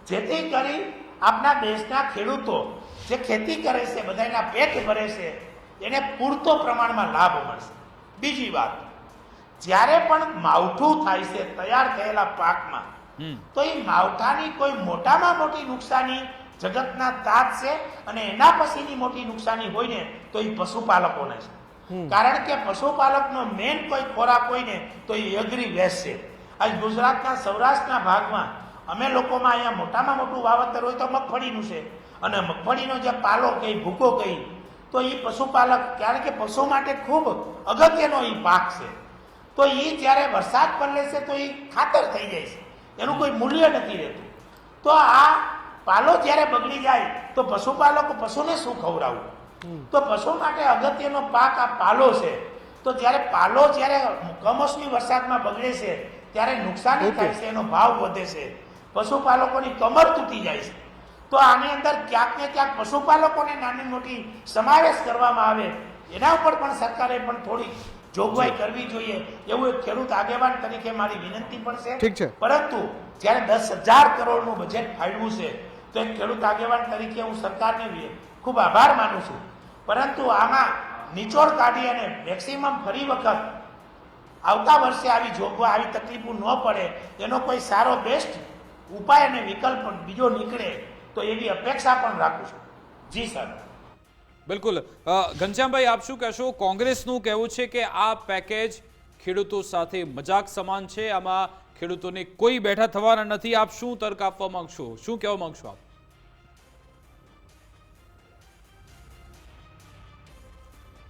જેથી કરી આપણા દેશના ખેડૂતો જે ખેતી કરે છે, બધાના પેટ ભરે છે, એને પૂરતો પ્રમાણમાં લાભ મળશે. બીજી વાત, જ્યારે પણ માવઠું થાય છે તૈયાર થયેલા પાકમાં, તો એ માવઠાની કોઈ મોટામાં મોટી નુકસાની જગતના તાત છે અને એના પછીની મોટી નુકસાની હોય ને તો એ પશુપાલકોને છે. કારણ કે પશુપાલકનો મેન કોઈ ખોરાક હોય ને તો એ અઘરી વેસ છે. આજ ગુજરાતના સૌરાષ્ટ્રના ભાગમાં અમે લોકોમાં અહીંયા મોટામાં મોટું વાવેતર હોય તો મગફળીનું છે, અને મગફળીનો જે પાલો કહી, ભૂકો કહી, તો એ પશુપાલક, કારણ કે પશુ માટે ખૂબ અગત્યનો એ પાક છે. તો એ જ્યારે વરસાદ પડે છે તો એ ખાતર થઈ જાય છે, એનું કોઈ મૂલ્ય નથી રહેતું. તો આ પાલો જ્યારે બગડી જાય તો પશુને શું ખવડાવવું? તો પશુ માટે અગત્યનો પાક આ પાલો છે. તો જ્યારે પાલો કમોસમી વરસાદમાં બગડે છે ત્યારે નુકસાની થાય છે, એનો ભાવ વધે છે, પશુપાલકોની કમર તૂટી જાય છે. તો આની અંદર ક્યાંક ને ક્યાંક પશુપાલકોને નાની મોટી સમાવેશ કરવામાં આવે, એના ઉપર પણ સરકારે પણ થોડી જોગવાઈ કરવી જોઈએ, એવું એક ખેડૂત આગેવાન તરીકે મારી વિનંતી પણ છે. પરંતુ જ્યારે 10,000 કરોડનું બજેટ ફાળવ્યું છે તો એક ખેડૂત આગેવાન તરીકે હું સરકારને ખૂબ આભાર માનું છું. પરંતુ આમાં નિચોડ કાઢી અને મેક્સિમમ ફરી વખત આવતા વર્ષે આવી જોગવાઈ, આવી તકલીફો ન પડે એનો કોઈ સારો બેસ્ટ ઉપાય અને વિકલ્પ બીજો નીકળે તો એવી અપેક્ષા પણ રાખું છું. જી સર. બિલકુલ. ઘનશ્યામભાઈ, આપ શું કહેશો? કોંગ્રેસનું કહેવું છે કે આ પેકેજ ખેડૂતો સાથે મજાક સમાન છે, આમાં ખેડૂતોને કોઈ બેઠા થવાના નથી. આપ શું તર્ક આપવા માંગશો, શું કહેવા માંગશો આપ?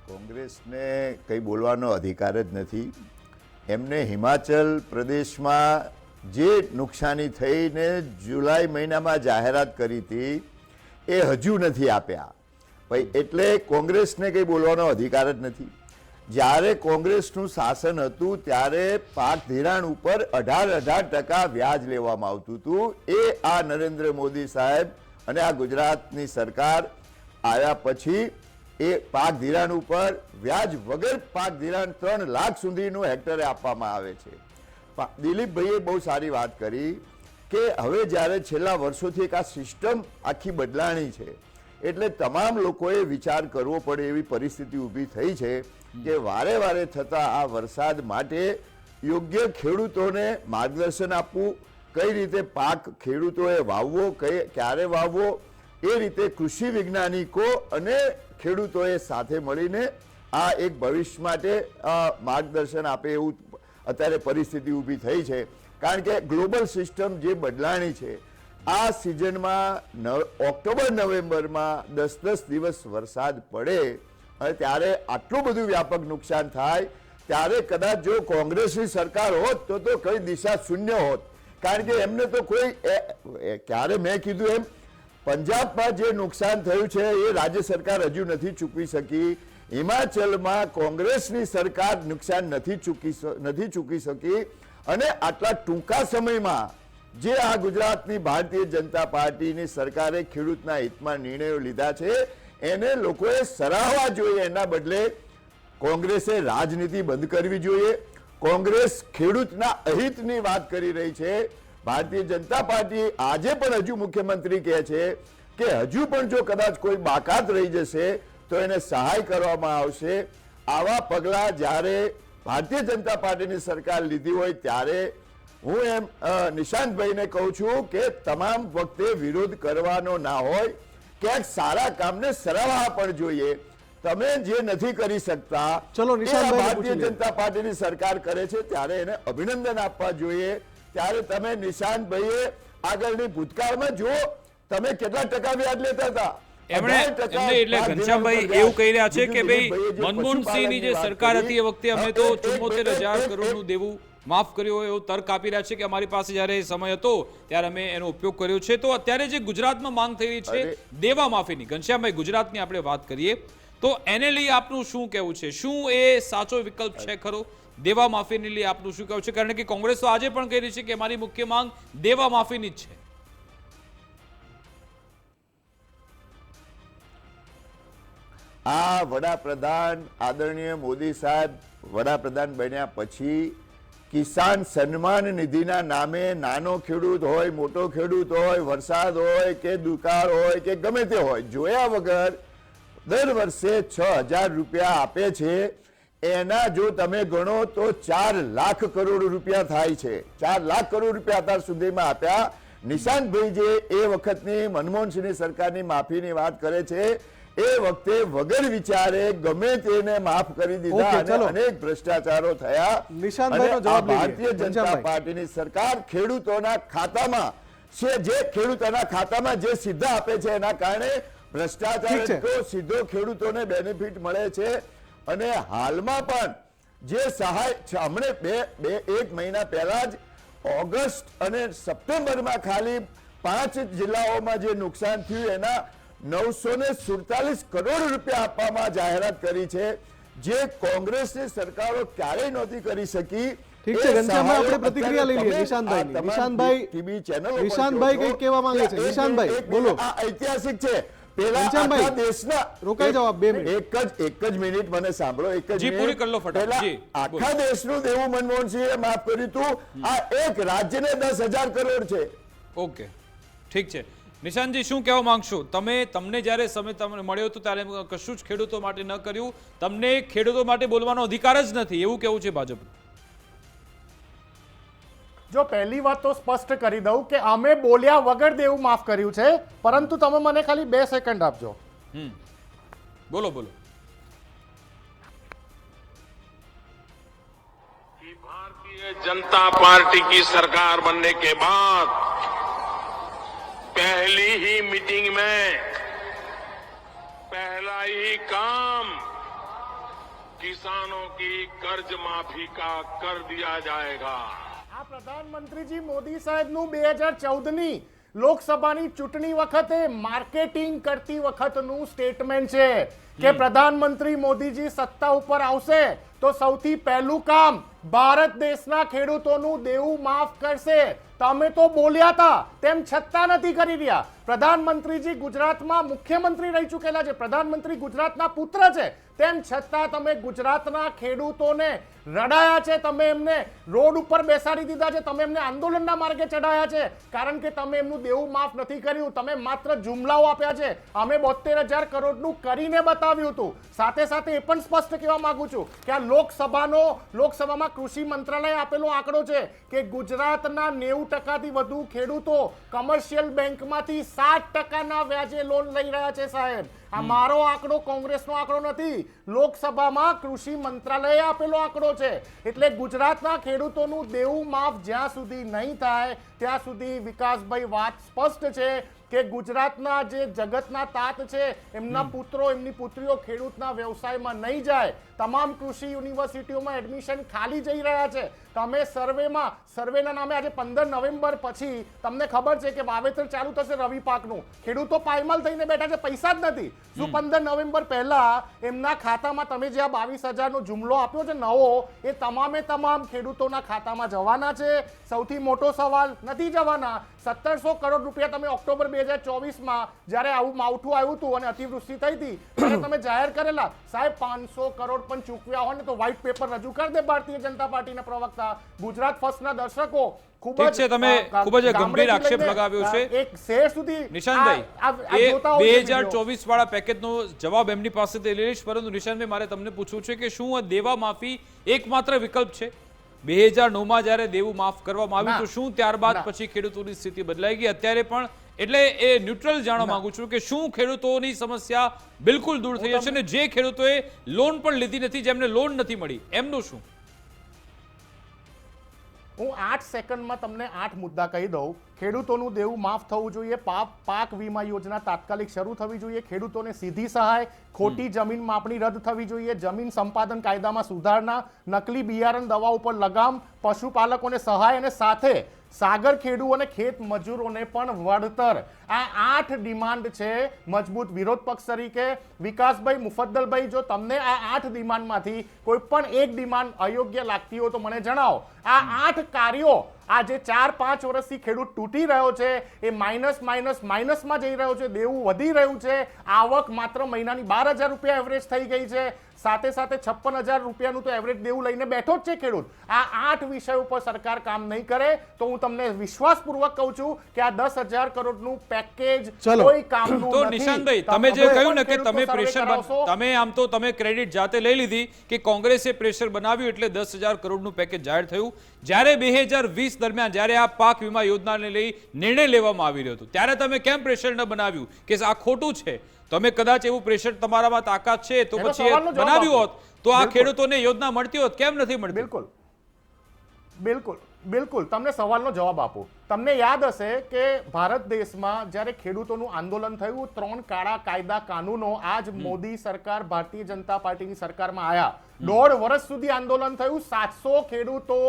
કોંગ્રેસને કંઈ બોલવાનો અધિકાર જ નથી. એમને હિમાચલ પ્રદેશમાં જે નુકસાની થઈને જુલાઈ મહિનામાં જાહેરાત કરી હતી એ હજુ નથી આપ્યા. ભાઈ, એટલે કોંગ્રેસને કંઈ બોલવાનો અધિકાર જ નથી. જ્યારે કોંગ્રેસનું શાસન હતું ત્યારે પાક ધિરાણ ઉપર 18% વ્યાજ લેવામાં આવતું હતું. એ આ નરેન્દ્ર મોદી સાહેબ અને આ ગુજરાતની સરકાર આવ્યા પછી એ પાક ધિરાણ ઉપર વ્યાજ વગર પાક ધિરાણ 3 લાખ સુધીનું હેક્ટરે આપવામાં આવે છે. દિલીપભાઈએ બહુ સારી વાત કરી કે હવે જ્યારે છેલ્લા વર્ષોથી એક આ સિસ્ટમ આખી બદલાણી છે, એટલે તમામ લોકોએ વિચાર કરવો પડે એવી પરિસ્થિતિ ઊભી થઈ છે કે વારે વારે થતા આ વરસાદ માટે યોગ્ય ખેડૂતોને માર્ગદર્શન આપવું, કઈ રીતે પાક ખેડૂતોએ વાવવો, ક્યારે વાવવો, એ રીતે કૃષિ વૈજ્ઞાનિકો અને ખેડૂતોએ સાથે મળીને આ એક ભવિષ્ય માટે માર્ગદર્શન આપે એવું અત્યારે પરિસ્થિતિ ઊભી થઈ છે. કારણ કે ગ્લોબલ સિસ્ટમ જે બદલાણી છે, આ સિઝનમાં ઓક્ટોબર નવેમ્બરમાં 10 દિવસ વરસાદ પડે અને ત્યારે આટલું બધું વ્યાપક નુકસાન થાય, ત્યારે કદાચ જો કોંગ્રેસની સરકાર હોત તો કઈ દિશા શૂન્ય હોત. કારણ કે એમને તો કોઈ ક્યારે મેં કીધું એમ પંજાબમાં જે નુકસાન થયું છે એ રાજ્ય સરકાર હજુ નથી ચૂકવી શકી. હિમાચલમાં કોંગ્રેસની સરકાર નુકસાન નથી ચૂકવી શકી. અને આટલા ટૂંકા સમયમાં જે આ ગુજરાતની ભારતીય જનતા પાર્ટીની સરકારે ખેડૂતના હિતમાં નિર્ણયો લીધા છે એને લોકોએ સરાહવા જોઈએ. એના બદલે કોંગ્રેસે રાજનીતિ બંધ કરવી જોઈએ. કોંગ્રેસ ખેડૂતના અહિતની વાત કરી રહી છે. ભારતીય જનતા પાર્ટી આજે પણ હજુ મુખ્યમંત્રી કહે છે કે હજુ પણ જો કદાચ કોઈ બાકાત રહી જશે તો એને સહાય કરવામાં આવશે. આવા પગલાં જ્યારે ભારતીય જનતા પાર્ટીની સરકાર લીધી હોય ત્યારે હું એમ નિશાંતભાઈને કહું છું કે તમામ વખતે વિરોધ કરવાનો ના હોય, ક્યાંક સારા કામને સરાહવા પણ જોઈએ. તમે જે નથી કરી શકતા ચલો, નિશાંતભાઈને ભારતીય પૂછી લઈએ. જનતા પાર્ટીની સરકાર કરે છે ત્યારે એને અભિનંદન આપવા જોઈએ. ત્યારે તમે નિશાંતભાઈએ આગળની ભૂતકાળમાં જુઓ તમે કેટલા ટકા વ્યાજ લેતા હતા. એમણે એટલે ઘનશ્યામભાઈ એવું કહી રહ્યા છે કે ભાઈ મનમોહનસિંહની જે સરકાર હતી એ વખતે અમે તો 74,000 કરોડનું દેવું માફ કર્યું હોય એવો તર્ક આપી રહ્યા છે કે અમારી પાસે જ્યારે સમય હતો ત્યારે અમે એનો ઉપયોગ કર્યો છે. તો અત્યારે જે ગુજરાતમાં માંગ થઈ રહી છે દેવા માફીની, ઘનશ્યામભાઈ ગુજરાતની આપણે વાત કરીએ તો એને લઈ આપનું શું કહેવું છે? શું એ સાચો વિકલ્પ છે ખરો? દેવા માફીને લઈ આપનું શું કહેવું છે? કારણ કે કોંગ્રેસ તો આજે પણ કહી રહી છે કે અમારી મુખ્ય માંગ દેવા માફીની જ છે. આ વડાપ્રધાન આદરણીય મોદી સાહેબ વડાપ્રધાન બન્યા પછી કિસાન સન્માન નિધિના નામે નાનો ખેડૂત હોય, મોટો ખેડૂત હોય, વરસાદ હોય કે દુકાળ હોય કે ગમે તે હોય, જોયા વગર દર વર્ષે 6,000 રૂપિયા આપે છે. એના જો તમે ગણો તો 4 લાખ કરોડ રૂપિયા થાય છે. 4 લાખ કરોડ રૂપિયા અત્યાર સુધીમાં આપ્યા. નિશાંતભાઈ જે એ વખતની મનમોહનસિંહની સરકારની માફીની વાત કરે છે એ વખતે વગર વિચારે ગમે તેને માફ કરી દીધા અને અનેક ભ્રષ્ટાચારો થયા. ભારતીય જનતા પાર્ટીની સરકાર ખેડૂતોના ખાતામાં ખેડૂતોના ખાતામાં જે સીધા આપે છે એના કારણે ભ્રષ્ટાચાર તો સીધો ખેડૂતોને બેનિફિટ મળે છે. અને હાલમાં પણ જે સહાય હમણે એક મહિના પહેલા જ ઓગસ્ટ અને સપ્ટેમ્બરમાં ખાલી 5 જિલ્લાઓમાં જે નુકસાન થયું એના 947 કરોડ રૂપિયા આપવામાં જાહેરાત કરી છે, જે કોંગ્રેસની સરકારો ક્યારેય નહોતી કરી શકી. ઠીક છે ઘનશ્યામભાઈ, આપણે પ્રતિક્રિયા લઈ લઈએ નિશાંતભાઈ. નિશાંતભાઈ કંઈક કહેવા માંગે છે. નિશાંતભાઈ બોલો. આ ઐતિહાસિક છે. પેલા આખા દેશના રોકાઈ જાવ 2 મિનિટ. એક જ મિનિટ મને સાંભળો. એક જ પૂરી કરી લો ફટાફટ. જી, આખા દેશનું દેવું મનમોહનસિંહે માફ કર્યું હતું. આ એક રાજ્યને 10,000 કરોડ છે. ઓકે, ઠીક છે. નિશાંતજી શું કહેવા માંગશો? તમને જ્યારે સમય તમને મળ્યો હતો ત્યારે કશું જ ખેડૂતો માટે ન કર્યું. તમને ખેડૂતો માટે બોલવાનો અધિકાર જ નથી એવું કેવું છે ભાજપ? જો પહેલી વાત તો સ્પષ્ટ કરી દઉં કે અમે બોલ્યા વગર દેવું માફ કર્યું છે, પરંતુ તમે મને ખાલી 2 સેકન્ડ આપજો. બોલો બોલો. भारतीय जनता पार्टी की सरकार बनने के बाद पहली ही मीटिंग में पहला ही काम किसानों की कर्ज माफी का कर दिया जाएगा. આ પ્રધાનમંત્રીજી મોદી સાહેબનું 2014ની લોકસભાની ચૂંટણી વખતે માર્કેટિંગ કરતી વખતનું સ્ટેટમેન્ટ છે કે પ્રધાનમંત્રી મોદીજી સત્તા ઉપર આવશે તો સૌથી પહેલું કામ ભારત દેશના ખેડૂતોનું દેવું માફ કરશે. તમે તો બોલ્યા હતા તેમ છતાં નથી કરી રહ્યા. પ્રધાનમંત્રીજી ગુજરાતમાં મુખ્યમંત્રી રહી ચૂકેલા છે, પ્રધાનમંત્રી ગુજરાતના પુત્ર છે, તેમ છતાં તમે ગુજરાતના ખેડૂતોને રડાયા છે, તમે એમને રોડ ઉપર બેસાડી દીધા છે, તમે એમને આંદોલનના માર્ગે ચડાયા છે, કારણ કે તમે એમનું દેવું માફ નથી કર્યું. તમે માત્ર જુમલાઓ આપ્યા છે. અમે 72,000 કરોડનું કરીને બતાવ્યું હતું. સાથે સાથે એ પણ સ્પષ્ટ કહેવા માંગુ છું કે આ લોકસભામાં કૃષિ મંત્રાલય આપેલો આંકડો છે કે ગુજરાતના 90% વધુ ખેડૂતો કમર્શિયલ બેંકમાંથી 7% વ્યાજે લોન લઈ રહ્યા છે સાહેબ. આ મારો આંકડો, કોંગ્રેસનો આંકડો નથી, લોકસભામાં કૃષિ મંત્રાલયે આપેલો આંકડો છે. એટલે ગુજરાતના ખેડૂતોનું દેવું માફ જ્યાં સુધી નહીં થાય ત્યાં સુધી વિકાસભાઈ વાત સ્પષ્ટ છે કે ગુજરાતના જે જગતના તાત છે એમના પુત્રો, એમની પુત્રીઓ ખેડૂતના વ્યવસાયમાં નહીં જાય. તમામ કૃષિ યુનિવર્સિટીઓમાં એડમિશન ખાલી જઈ રહ્યા છે. તમે સર્વેના નામે આજે 15 નવેમ્બર પછી તમને ખબર છે કે વાવેતર ચાલુ થશે રવિ પાકનું. ખેડૂતો પાયમાલ થઈને બેઠા છે, પૈસા જ નથી. શું 15 નવેમ્બર પહેલા એમના ખાતામાં તમે જે આ 22,000નો જુમલો આપ્યો છે નવો, એ તમામ ખેડૂતોના ખાતામાં જવાના છે? સૌથી મોટો સવાલ, નથી જવાના. 1700 કરોડ રૂપિયા તમે ઓક્ટોબર 2024માં જ્યારે આવું માવઠું આવ્યું હતું અને અતિવૃષ્ટિ થઈ હતી ત્યારે તમે જાહેર કરેલા. સાહેબ 500 કરોડ પણ ચૂકવ્યા હોય ને તો વ્હાઇટ પેપર રજૂ કરી દે ભારતીય જનતા પાર્ટીના પ્રવક્તા. ગુજરાત ફર્સ્ટના દર્શકો ખૂબ જ ગંભીર આક્ષેપ લગાવ્યો છે. એક શેર સુધી નિશાંતભાઈ, એ 2024 વાળા પેકેજનો જવાબ એમની પાસેથી લઈશ, પરંતુ નિશાંતભાઈ મારે તમને પૂછવું છે કે શું આ દેવા માફી એકમાત્ર વિકલ્પ છે? 2009માં જ્યારે દેવું માફ કરવામાં આવ્યું તો શું ત્યારબાદ પછી ખેડૂતોની સ્થિતિ બદલાઈ ગઈ? અત્યારે પણ, એટલે એ ન્યુટ્રલ જાણવા માંગુ છું કે શું ખેડૂતોની સમસ્યા બિલકુલ દૂર થઈ જશે, ને જે ખેડૂતોએ લોન પણ લીધી નથી, જેમને લોન નથી મળી, એમનું શું? હું 8 સેકન્ડમાં તમને 8 મુદ્દા કહી દઉં. ખેડૂતોનું દેવું માફ થવું જોઈએ, પાક વીમા યોજના તાત્કાલિક શરૂ થવી જોઈએ, ખેડૂતોને સીધી સહાય, ખોટી જમીન માપણી રદ થવી જોઈએ, જમીન સંપાદન કાયદામાં સુધારણા, નકલી બિયારણ દવા ઉપર લગામ, પશુપાલકોને સહાય અને સાથે સાગર ખેડૂ અને ખેત મજૂરોને પણ વળતર. આ 8 ડિમાન્ડ છે મજબૂત વિરોધ પક્ષ તરીકે. વિકાસભાઈ, મુફદ્દલભાઈ, જો તમને આ 8 ડિમાન્ડમાંથી કોઈ પણ એક ડિમાન્ડ અયોગ્ય લાગતી હોય તો મને જણાવો. આ 8 કાર્યો આ જે 4-5 વર્ષથી ખેડૂત તૂટી રહ્યો છે, એ માઇનસમાં જઈ રહ્યો છે, દેવું વધી રહ્યું છે, આવક માત્ર મહિનાની 12,000 રૂપિયા એવરેજ થઈ ગઈ છે, સાથે 56,000 રૂપિયાનું તો એવરેજ દેવું લઈને બેઠો જ છે ખેડૂત. આ 8 વિષયો ઉપર સરકાર કામ નહીં કરે તો હું તમને વિશ્વાસપૂર્વક કહું છું કે આ 10,000 કરોડનું પેકેજ કોઈ કામનું નથી. તો નિશાંતભાઈ, તમે જે કહ્યું ને કે તમે પ્રેશર, તમે આમ તો તમે ક્રેડિટ જાતે લઈ લીધી કે કોંગ્રેસે પ્રેશર બનાવ્યું એટલે 10,000 કરોડનું પેકેજ જાહેર થયું. જ્યારે 2020 દરમિયાન જ્યારે આ પાક વીમા યોજનાને લઈ નિર્ણય લેવામાં આવી રહ્યો હતો ત્યારે તમે કેમ પ્રેશર ન બનાવ્યું કે આ ખોટું છે? તમે કદાચ એવું પ્રેશર તમારામાં તાકાત છે તો પછી બનાવ્યું હોત તો આ ખેડૂતોને યોજના મળતી હોત, કેમ નથી મળતી? બિલકુલ તમને સવાલનો જવાબ આપો. તમને યાદ હશે કે ભારત દેશમાં જ્યારે ખેડૂતોનું આંદોલન થયું, 3 કાળા કાયદા કાનૂનો, આજ મોદી સરકાર ભારતીય જનતા પાર્ટીની સરકારમાં આવ્યા, 1.5 વર્ષ સુધી આંદોલન થયું, 700 ખેડૂતો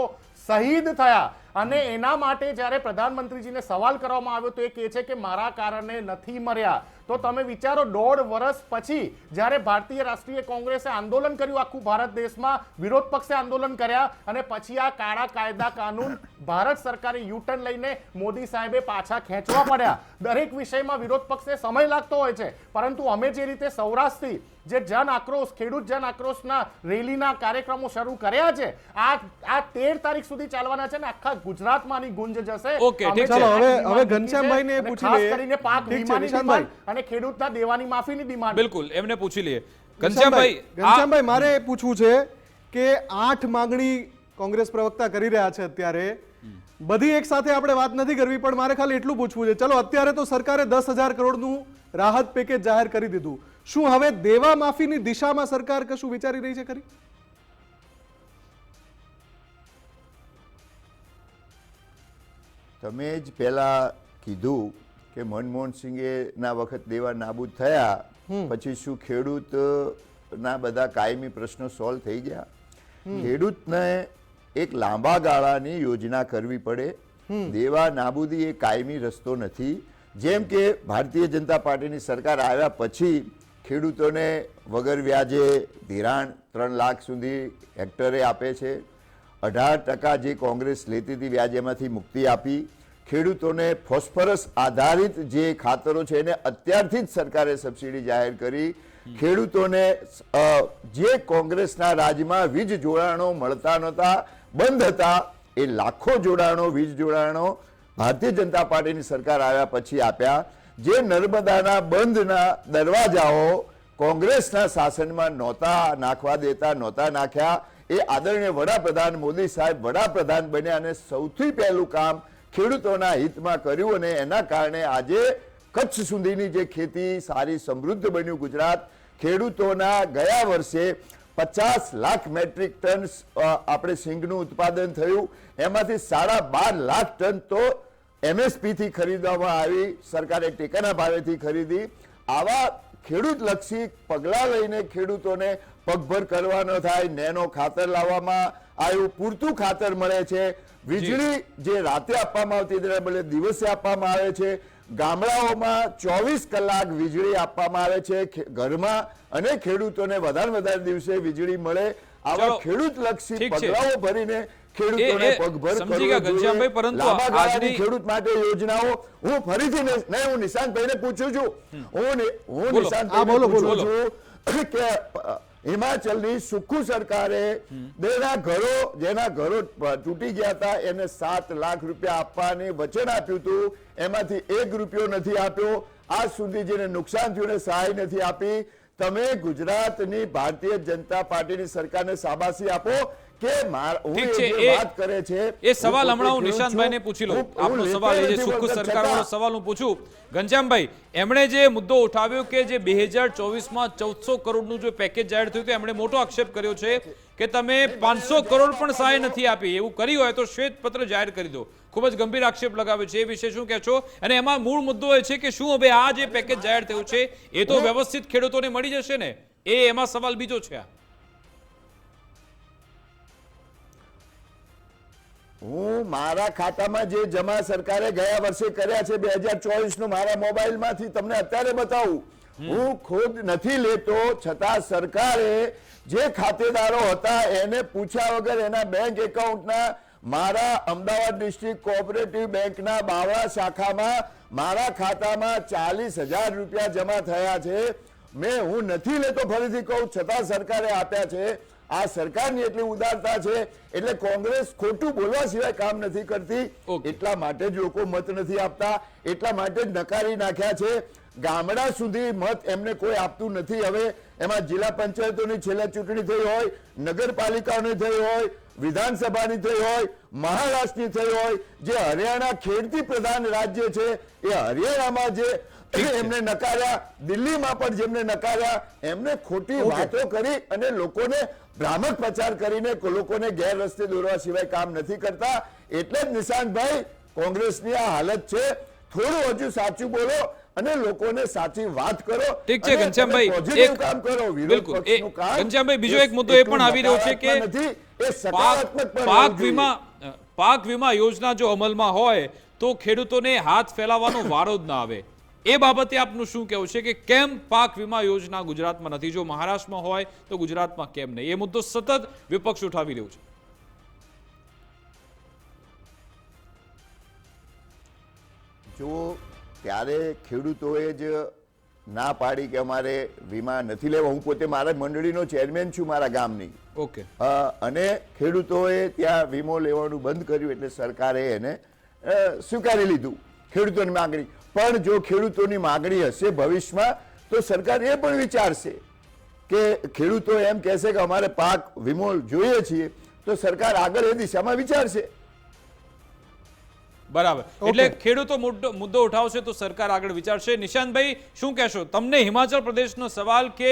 શહીદ થયા. અને એના માટે જ્યારે પ્રધાનમંત્રીજીને સવાલ કરવામાં આવ્યો તો એ કહે છે કે મારા કારણે નથી મર્યા. તો તમે વિચારો, 1.5 વર્ષ પછી જ્યારે ભારતીય રાષ્ટ્રીય કોંગ્રેસે આંદોલન કર્યું, આખું ભારત દેશમાં વિરોધ પક્ષે આંદોલન કર્યા, અને પછી આ કાળા કાયદા કાનૂન ભારત સરકારે યુટર્ન લઈને મોદી સાહેબે પાછા ખેંચવા પડ્યા. દરેક વિષયમાં વિરોધ પક્ષને સમય લાગતો હોય છે, પરંતુ અમે જે રીતે સૌરાષ્ટ્રથી જે જન આક્રોશ, ખેડૂત જન આક્રોશના રેલીના કાર્યક્રમો શરૂ કર્યા છે, આ 13 તારીખ સુધી ચાલવાના છે ને આખા ગુજરાતમાં આની ગુંજ જશે. ઓકે, ઠીક છે. હવે ઘનશ્યામભાઈને પૂછી લઈએ. ખાસ કરીને પાક વીમાની ડિમાન્ડ અને ખેડૂતના દેવાની માફીની ડિમાન્ડ. બિલકુલ, એમને પૂછી લઈએ. ઘનશ્યામભાઈ, મારે પૂછવું છે કે 8 માંગણી કોંગ્રેસ પ્રવક્તા કરી રહ્યા છે અત્યારે, બધી એક સાથે આપણે વાત નથી કરવી, પણ મારે ખાલી એટલું પૂછવું છે. ચલો, અત્યારે તો સરકારે 10,000 કરોડનું રાહત પેકેજ જાહેર કરી દીધું. શું હવે દેવા માફીની દિશામાં સરકાર કશું વિચારી રહી છે ખરી? તમે જ પહેલા કીધું કે મનમોહન સિંઘે ના વખત દેવા નાબૂદ થયા પછી શું ખેડૂતના બધા કાયમી પ્રશ્નો સોલ્વ થઈ ગયા? ખેડૂતને એક લાંબા ગાળાની યોજના કરવી પડે. દેવા નાબૂદી એ કાયમી રસ્તો નથી. જેમ કે ભારતીય જનતા પાર્ટીની સરકાર આવ્યા પછી ખેડૂતોને વગર વ્યાજે ધિરાણ 3 લાખ સુધી હેક્ટરે આપે છે. 18% જે કોંગ્રેસ લેતી હતી વ્યાજ એમાંથી મુક્તિ આપી. ખેડૂતોને ફોસ્ફરસ આધારિત જે ખાતરો છે એને અત્યારથી જ સરકારે સબસિડી જાહેર કરી. ખેડૂતોને જે કોંગ્રેસના રાજમાં વીજ જોડાણો મળતા નહોતા, બંધ હતા, એ લાખો જોડાણો, વીજ જોડાણો ભારતીય જનતા પાર્ટીની સરકાર આવ્યા પછી આપ્યા. જે નર્મદાના બંધના દરવાજાઓ કોંગ્રેસના શાસનમાં નહોતા નાખવા દેતા, નહોતા નાખ્યા, એ આદરણીય વડાપ્રધાન મોદી સાહેબ વડાપ્રધાન બન્યા અને સૌથી પહેલું કામ ખેડૂતોના હિતમાં કર્યું, અને એના કારણે આજે કચ્છ સુધીની જે ખેતી સારી સમૃદ્ધ બન્યું ગુજરાત, ખેડૂતોના ગયા વર્ષે 50 લાખ મેટ્રિક ટન આપણે સિંગનું ઉત્પાદન થયું, એમાંથી 12.5 લાખ ટન તો MSP થી ખરીદવામાં આવી, સરકારે ટેકાના ભાવેથી ખરીદી. આવા ખેડૂતલક્ષી પગલાં લઈને ખેડૂતોને પગભર કરવા ન થાય. નેનો ખાતર લાવવામાં આવ્યું, પૂરતું ખાતર મળે છે. વીજળી જે રાતે આપવામાં આવતી તેના બદલે દિવસે આપવામાં આવે છે. ગામડાઓમાં 24 કલાક વીજળી આપવામાં આવે છે ઘરમાં, અને ખેડૂતોને વધારે દિવસે વીજળી મળે. આવા ચલો, ખેડૂતલક્ષી ઠીક છે. પગલાઓ ભરીને ખેડૂતોને પગભર સમજી ગયા ઘનશ્યામભાઈ, પરંતુ લાંબા ગાળાની આજની ખેડૂત માટે યોજનાઓ હું ફરીથી હું નિશાંતભાઈને પૂછું છું, હું નિશાંતભાઈને બોલો, બોલો, પૂછું છું કે હિમાચલની સુખુ સરકારે જેના ઘરો તૂટી ગયા હતા એને 7 લાખ રૂપિયા આપવાની વચન આપ્યું હતું, એમાંથી 1 રૂપિયો નથી આપ્યો. આજ સુધી જેને નુકસાન થયું એને સહાય નથી આપી. તમે ગુજરાતની ભારતીય જનતા પાર્ટીની સરકારને શાબાશી આપો કે ઠીક છે, વાત કરે છે એ સવાલ હમણાં હું નિશાંતભાઈને પૂછી લઉં. આપનો સવાલ એ જે સુખુ સરકારવાળો સવાલ હું પૂછું. ઘનશ્યામભાઈ, એમણે જે મુદ્દો ઉઠાવ્યો કે જે 2024માં 1400 કરોડનું જે પેકેજ જાહેર થયું હતું, એમણે મોટો આક્ષેપ કર્યો છે કે તમે 500 કરોડ પણ સહાય નથી આપી. એવું કર્યું હોય તો શ્વેતપત્ર જાહેર કરી દો. ખૂબ જ ગંભીર આક્ષેપ લગાવ્યો છે. એ વિશે શું કહેશો? અને એમાં મૂળ મુદ્દો એ છે કે શું હવે આ જે પેકેજ જાહેર થયું છે એ તો વ્યવસ્થિત ખેડૂતોને મળી જશે ને? એમાં સવાલ બીજો છે. હું મારા ખાતામાં જે જમા સરકારે ગયા વર્ષે કર્યા છે 2024 નું મારા મોબાઈલમાંથી તમને અત્યારે બતાવું. હું ખુદ નથી લેતો, છતાં સરકારે જે ખાતેદારો હતા એને પૂછ્યા વગર એના બેંક એકાઉન્ટના મારા અમદાવાદ ડિસ્ટ્રિક્ટ કોઓપરેટિવ બેંકના બાવળા શાખામાં મારા ખાતામાં 40,000 રૂપિયા જમા થયા છે. હું નથી લેતો, ફરીથી કહું, છતાં સરકારે આપ્યા છે. આ સરકારની એટલી ઉદારતા છે એટલે કોંગ્રેસ ખોટું બોલવા સિવાય કામ નથી કરતી. એટલા માટે જ લોકો મત નથી આપતા, એટલા માટે જ નકારી નાખ્યા છે. ગામડા સુધી મત એમને કોઈ આપતું નથી. હવે એમાં જિલ્લા પંચાયતોની છેલ્લે ચૂંટણી થઈ હોય, નગરપાલિકાઓની થઈ હોય, વિધાનસભાની થઈ હોય, મહારાષ્ટ્રની થઈ હોય, જે હરિયાણા ખેડતી પ્રધાન રાજ્ય છે એ હરિયાણામાં જે એમને નકાર્યા, દિલ્હીમાં પણ જેમને નકાર્યા, એમને ખોટી વાતો કરી અને લોકોને ભ્રામક પ્રચાર કરીને લોકોને ગેર રસ્તે દોરવા સિવાય કામ નથી કરતા. એટલે જ નિશાંતભાઈ, કોંગ્રેસની આ હાલત છે. થોડું હજુ સાચું બોલો અને લોકોને સાચી વાત કરો. ઠીક છે ઘનશ્યામભાઈ, પોઝિટિવ કામ કરો. વિરોધ પક્ષનું કામ. ઘનશ્યામભાઈ, બીજો એક મુદ્દો એ પણ આવી રહ્યો છે કે એ સકારાત્મક પણ પાક વીમા યોજના જો અમલમાં હોય તો ખેડૂતોને હાથ ફેલાવવાનો વારો જ ના આવે. એ બાબતે આપનું શું કહેવું છે કે કેમ પાક વીમા યોજના ગુજરાતમાં નથી? જો મહારાષ્ટ્રમાં હોય તો ગુજરાતમાં કેમ નહીં? એ મુદ્દો સતત વિપક્ષ ઉઠાવી રહ્યું છે. જો ત્યારે ખેડૂતોએ જ ના પાડી કે અમારે વીમા નથી લેવા. હું પોતે મારા મંડળીનો ચેરમેન છું મારા ગામની. ઓકે. અને ખેડૂતોએ ત્યાં વીમો લેવાનું બંધ કર્યું એટલે સરકારે એને સ્વીકારી લીધું ખેડૂતોની માંગણી. પણ જો ખેડૂતોની માંગણી હશે ભવિષ્યમાં તો સરકાર એ પણ વિચારશે કે ખેડૂતો એમ કહેશે કે અમારે પાક વીમો જોઈએ છીએ તો સરકાર આગળ એ દિશામાં વિચારશે. બરાબર, એટલે ખેડૂતો મુદ્દો ઉઠાવશે તો સરકાર આગળ વિચારશે. નિશાંતભાઈ, શું કહેશો? તમને હિમાચલ પ્રદેશનો સવાલ કે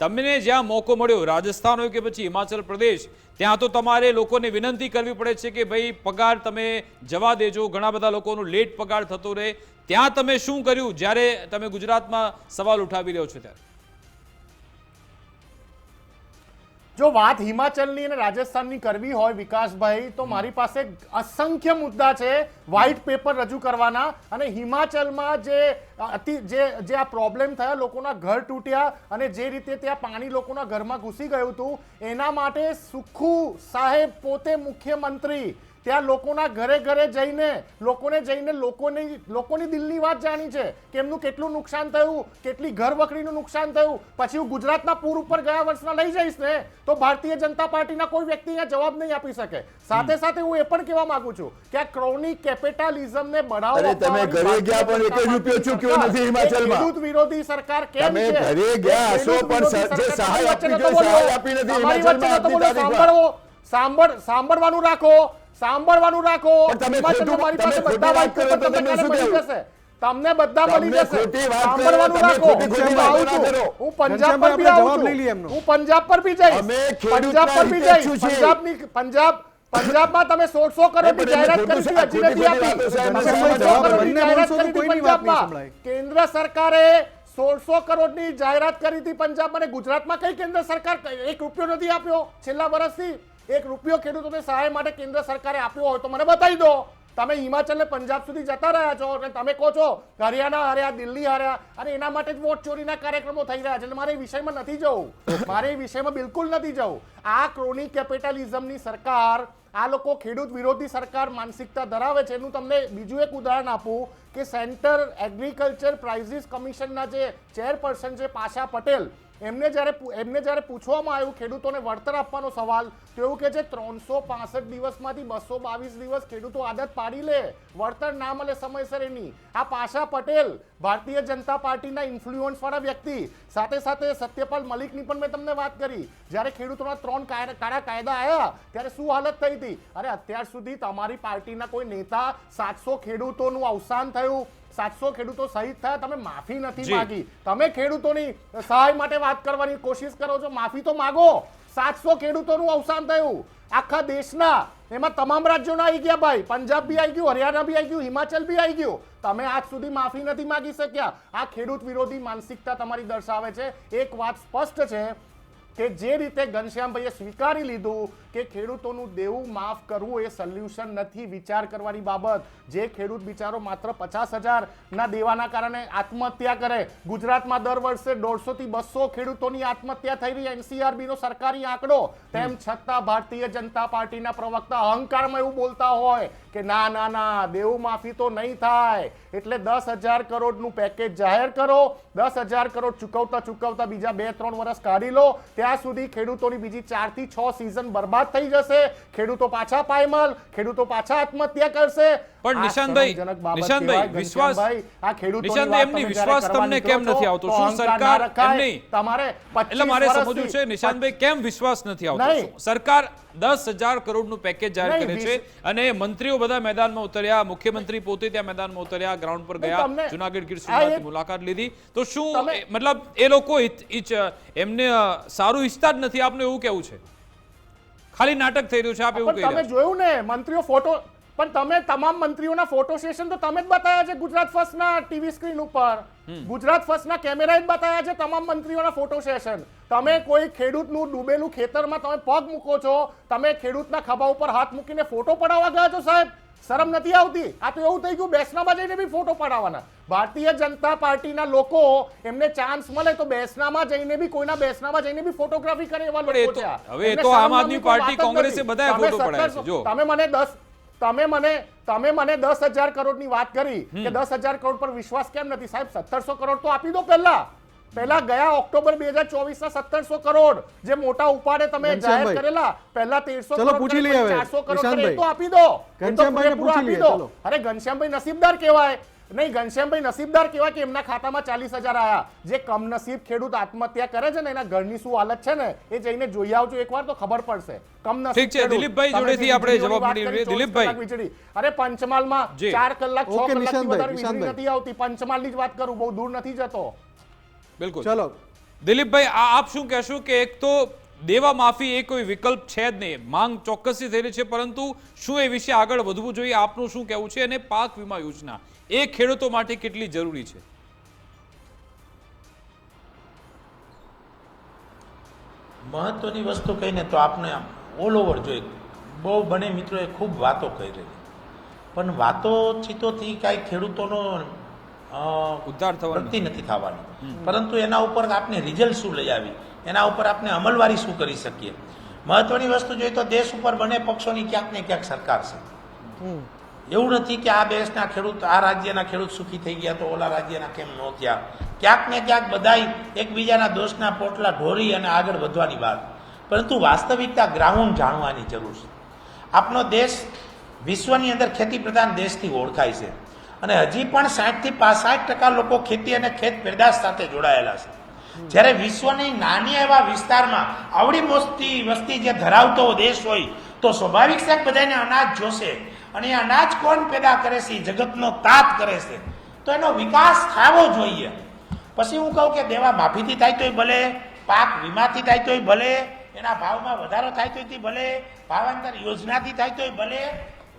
તમને જ્યાં મોકો મળ્યો, રાજસ્થાન હોય કે પછી હિમાચલ પ્રદેશ, ત્યાં તો તમારે લોકોને વિનંતી કરવી પડે છે કે ભાઈ પગાર તમે જવા દેજો, ઘણા બધા લોકોનો લેટ પગાર થતો રહે. ત્યાં તમે શું કર્યું જ્યારે તમે ગુજરાતમાં સવાલ ઉઠાવી રહ્યો છો ત્યારે? જો વાત હિમાચલની અને રાજસ્થાનની કરવી હોય વિકાસભાઈ, તો મારી પાસે અસંખ્ય મુદ્દા છે વ્હાઇટ પેપર રજૂ કરવાના. અને હિમાચલમાં જે આ પ્રોબ્લેમ થયા, લોકોના ઘર તૂટ્યા અને જે રીતે ત્યાં પાણી લોકોના ઘરમાં ઘૂસી ગયું હતું, એના માટે સુખુ સાહેબ પોતે મુખ્યમંત્રી ત્યાં લોકોના ઘરે ઘરે જઈને લોકોની દિલની વાત જાણી છે કે એમનું કેટલું નુકસાન થયું, કેટલી ઘર વખરીનું નુકસાન થયું. પછી હું ગુજરાતના પૂર ઉપર ગયા વર્ષના લઈ જઈશ ને તો ભારતીય જનતા પાર્ટીના કોઈ વ્યક્તિ જવાબ નહીં આપી શકે. સાથે સાથે હું એ પણ કહેવા માંગુ છું કે આ ક્રોનિક કેપિટલિઝમને બઢાવો તમે ઘરે ગયા પણ એક રૂપિયો ચૂક્યો નથી હિમાચલમાં. ખેડૂત વિરોધી સરકાર કેમ છે? તમે ઘરે ગયા હશો પણ જે સહાય આપવી જોઈએ સહાય આપી નથી હિમાચલમાં. સાંભળવાનું રાખો. તમે તમારી પાસે બધા વાત કરો તો તમને શું કહેવું? તમને બધા મળી તમને જશે. ખોટી વાત કરો, સાંભળવાનું તમે રાખો. ખોટી હું વાત આવું છું. કરો. હું પંજાબ પર બી ઘનશ્યામભાઈ, આવું આપણે જવાબ લઈ લઈએ છું. એમનો. હું પંજાબ પર બી જઈશ. અમે ખેડૂતના પંજાબ પર બી હિતે જઈશ. છું છીએ. પંજાબમાં તમે 1600 કરોડની પણ જાહેરાત ખોટું કરી છે, હતી, હજી નથી ખોટી આપી. વાતો છે. તમે ઘનશ્યામભાઈ, 1600 જવાબ કરોડની બંને જાહેરાત બોલશો તો કરી હતી કોઈની વાત નહીં પંજાબમાં. સંભળાય. કેન્દ્ર સરકારે 1600 કરોડની જાહેરાત કરી હતી પંજાબમાં, અને ગુજરાતમાં કઈ કેન્દ્ર સરકાર 1 રૂપિયો નથી આપ્યો છેલ્લા વર્ષથી? 1 રૂપિયો ખેડૂતોને સહાય માટે કેન્દ્ર સરકારે આપ્યો હોય તો મને બતાવી દો. તમે હિમાચલ ને પંજાબ સુધી જતા રહ્યા છો અને તમે કહો છો હરિયાણા હાર્યા, દિલ્હી હાર્યા, અને એના માટે જ વોટ ચોરીના કાર્યક્રમો થઈ રહ્યા છે. અને મારે એ વિષયમાં નથી જવું, મારે એ વિષયમાં બિલકુલ નથી જવું. આ ક્રોનિક કેપિટલિઝમની સરકાર, આ લોકો ખેડૂત વિરોધી સરકાર માનસિકતા ધરાવે છે. એનું તમને બીજું એક ઉદાહરણ આપું કે સેન્ટર એગ્રીકલ્ચર પ્રાઇઝિસ કમિશનના જે ચેરપર્સન છે પાશા પટેલ, એમને જ્યારે પૂછવામાં આવ્યું ખેડૂતોને વળતર આપવાનો સવાલ, તો એવું કે છે 365 દિવસમાંથી 222 દિવસ ખેડૂતો આદત પાડી લે, વળતર ના મળે સમયસર એની. આ પાશા પટેલ ભારતીય જનતા પાર્ટીના ઇન્ફ્લુઅન્સ વાળા વ્યક્તિ, સાથે સાથે સત્યપાલ મલિકની પણ મેં તમને વાત કરી. જ્યારે ખેડૂતોના 3 કાળા કાયદા આવ્યા ત્યારે શું હાલત થઈ હતી? અરે અત્યાર સુધી તમારી પાર્ટીના કોઈ નેતા 700 ખેડૂતોનું અવસાન થયું, 700 ખેડૂતો શહીદ થયા, તમે માફી નથી માંગી. તમે ખેડૂતોની સહાય માટે વાત કરવાની કોશિશ કરો છો, માફી તો માંગો. 700 ખેડૂતોનું અવસાન થયું આખા દેશના, એમાં તમામ રાજ્યોના આવી ગયા ભાઈ. પંજાબ બી આવી ગયું, હરિયાણા બી આવી ગયું, હિમાચલ બી આવી ગયું. તમે આજ સુધી માફી નથી માંગી શક્યા. આ ખેડૂત વિરોધી માનસિકતા તમારી દર્શાવે છે. એક વાત સ્પષ્ટ છે કે જે રીતે ઘનશ્યામભાઈએ સ્વીકારી લીધું કે ખેડૂતોનું દેવું માફ કરવું એ સોલ્યુશન નથી, વિચાર કરવાની બાબત. જે ખેડૂત બિચારો માત્ર 50,000 ના દેવાના કારણે આત્મહત્યા કરે, ગુજરાતમાં દર વર્ષે 150 થી 200 ખેડૂતોની આત્મહત્યા થઈ રહી, NCRB નો સરકારી આંકડો. તેમ છતાં ભારતીય જનતા પાર્ટીના પ્રવક્તા અહંકારમાં એવું બોલતા હોય કે ના ના ના, દેવું માફી તો નહીં થાય, એટલે 10,000 કરોડનું પેકેજ જાહેર કરો, 10,000 કરોડ ચૂકવતા બીજા 2-3 વર્ષ કાઢી લો. ત્યાં સુધી ખેડૂતોની બીજી 4 થી 6 સીઝન બરબાદ થઈ જશે. ખેડૂતો પાછા પાયમાલ, ખેડૂતો પાછા આત્મહત્યા કરશે. પણ નિશાંતભાઈ, વિશ્વાસ, આ ખેડૂતોની નિશાંતભાઈ, વાત એમની તમે વિશ્વાસ જ્યારે તમને કરવાની કેમ કહો છો, નથી આવતો? તો શું અહંકાર સરકાર ના રખાય. એમ નહીં, તમારે એટલે મારે 25 સમજવું છે નિશાંતભાઈ કેમ વિશ્વાસ નથી આવતો? નહીં. શું સરકાર 10,000 કરોડનું પેકેજ જાહેર કરે છે અને મંત્રીઓ બધા મેદાનમાં ઉતર્યા, મુખ્યમંત્રી પોતે ત્યાં મેદાનમાં ઉતર્યા, ગ્રાઉન્ડ પર ગયા, તમને- જુનાગઢ ગીર આ સોમનાથની એક- મુલાકાત લીધી, તો શું તમે- મતલબ એ લોકો એમને સારું ઈચ્છતા જ નથી? આપનું એવું કેવું છે? ખાલી નાટક થઈ રહ્યું છે, આપ એવું કહી પણ તમે રહ્યા છો? જોયું ને મંત્રીઓ ફોટો, પણ તમે તમામ મંત્રીઓના ફોટો સેશન તો તમે જ બતાવ્યા છે ગુજરાત ફર્સ્ટના ટીવી સ્ક્રીન ઉપર. ગુજરાત ફર્સ્ટના કેમેરા જ બતાવ્યા છે તમામ મંત્રીઓના ફોટો સેશન. તમે કોઈ ખેડૂતનું ડૂબેલું ખેતરમાં તમે પગ મૂકો છો, તમે ખેડૂતના ખભા ઉપર હાથ મૂકીને ફોટો પડાવવા ગયા છો સાહેબ? શરમ નથી આવતી? આ તો એવું થઈ ગયું બેસનામાં જઈને બી ફોટો પડાવવાના. ભારતીય જનતા પાર્ટીના લોકો એમને ચાન્સ મળે તો બેસનામાં જઈને બી, કોઈના બેસનામાં જઈને બી ફોટોગ્રાફી કરે એવા લોકો છે. હવે એ તો આમ આદમી પાર્ટી, કોંગ્રેસે બધાએ ફોટો પડાવ્યા છે. જો તમે મને 10,000 કરોડની વાત કરી કે 10,000 કરોડ પર વિશ્વાસ કેમ નથી? સાહેબ 1700 કરોડ તો આપી દો. પહેલા ગયા ઓક્ટોબર 2024 ના 1700 કરોડ જે મોટા ઉપાડે તમે જાહેર કરેલા, પહેલા 1300 ચલો પૂછી લઈએ હવે. 400 કરોડ નિશાંતભાઈ, તો આપી દો. ઘનશ્યામભાઈને પૂછી લઈએ, ચલો. અરે ઘનશ્યામભાઈ નસીબદાર કહેવાય. નહીં, ઘનશ્યામભાઈ નસીબદાર કહેવાય કે એમના ખાતામાં 40,000 આયા. જે કમનસીબ ખેડૂત આત્મહત્યા કરે છે ને, એના ઘરની શું હાલત છે ને, એ જઈને જોઈ આવજો એકવાર તો ખબર પડશે. કમનસીબ ઠીક છે, ખેડૂત. દિલીપભાઈ તમે જોડેથી જે આપણે વીજળીની જવાબ વાત મળી કરી, રહ્યો. 24 દિલીપભાઈ. કલાક વીજળી. અરે પંચમહાલમાં જી. 4 કલાક 6 ઓકે, કલાકથી નિશાંતભાઈ, વધારે વીજળી નિશાંતભાઈ. નથી આવતી. પંચમહાલની જ વાત કરું, બહુ દૂર નથી જતો. બિલકુલ. ચલો, દિલીપભાઈ, આપ શું કહેશો કે એક તો દેવા માફી એ કોઈ વિકલ્પ છે જ નહીં, માંગ ચોક્કસથી થઈ રહી છે, પરંતુ શું એ વિશે આગળ વધવું જોઈએ? આપનું શું કહેવું છે? અને પાક વીમા યોજના એ ખેડૂતો માટે કેટલી જરૂરી છે? મહત્વની વસ્તુ કહીને તો આપણે ઓલ ઓવર જોઈએ. બહુ બને મિત્રોએ ખૂબ વાતો કરી રહી, પણ વાતોચીતોથી કાંઈ ખેડૂતોનો ઉદ્ધાર થવાનો પ્રગતિ નથી થવાની, પરંતુ એના ઉપર આપણે રિઝલ્ટ શું લઈ આવી, એના ઉપર આપણે અમલવારી શું કરી શકીએ. મહત્વની વસ્તુ જોઈએ તો દેશ ઉપર બંને પક્ષોની ક્યાંક ને ક્યાંક સરકાર છે. એવું નથી કે આ દેશના ખેડૂત, આ રાજ્યના ખેડૂત સુખી થઈ ગયા તો ઓલા રાજ્યના કેમ ન થયા. ક્યાંક ને ક્યાંક બધાય એકબીજાના દોષના પોટલા ઢોરી અને આગળ વધવાની વાત, પરંતુ વાસ્તવિકતા ગ્રાઉન્ડ જાણવાની જરૂર છે. આપનો દેશ વિશ્વની અંદર ખેતી પ્રધાન દેશથી ઓળખાય છે અને હજી પણ 60 થી 65% લોકો ખેતી અને ખેત પેદાશ સાથે જોડાયેલા છે. જ્યારે વિશ્વની નાની એવા વિસ્તારમાં આવડી મોટી વસ્તી જે ધરાવતો દેશ હોય તો સ્વાભાવિક છે બધાને અનાજ જોશે, અને એ અનાજ કોણ પેદા કરે છે? જગતનો તાત કરે છે. તો એનો વિકાસ થવો જોઈએ. પછી હું કહું કે દેવા માફીથી થાય તોય ભલે, પાક વીમાથી થાય તોય ભલે, એના ભાવમાં વધારો થાય તોય ભલે, ભાવાંતર યોજનાથી થાય તોય ભલે,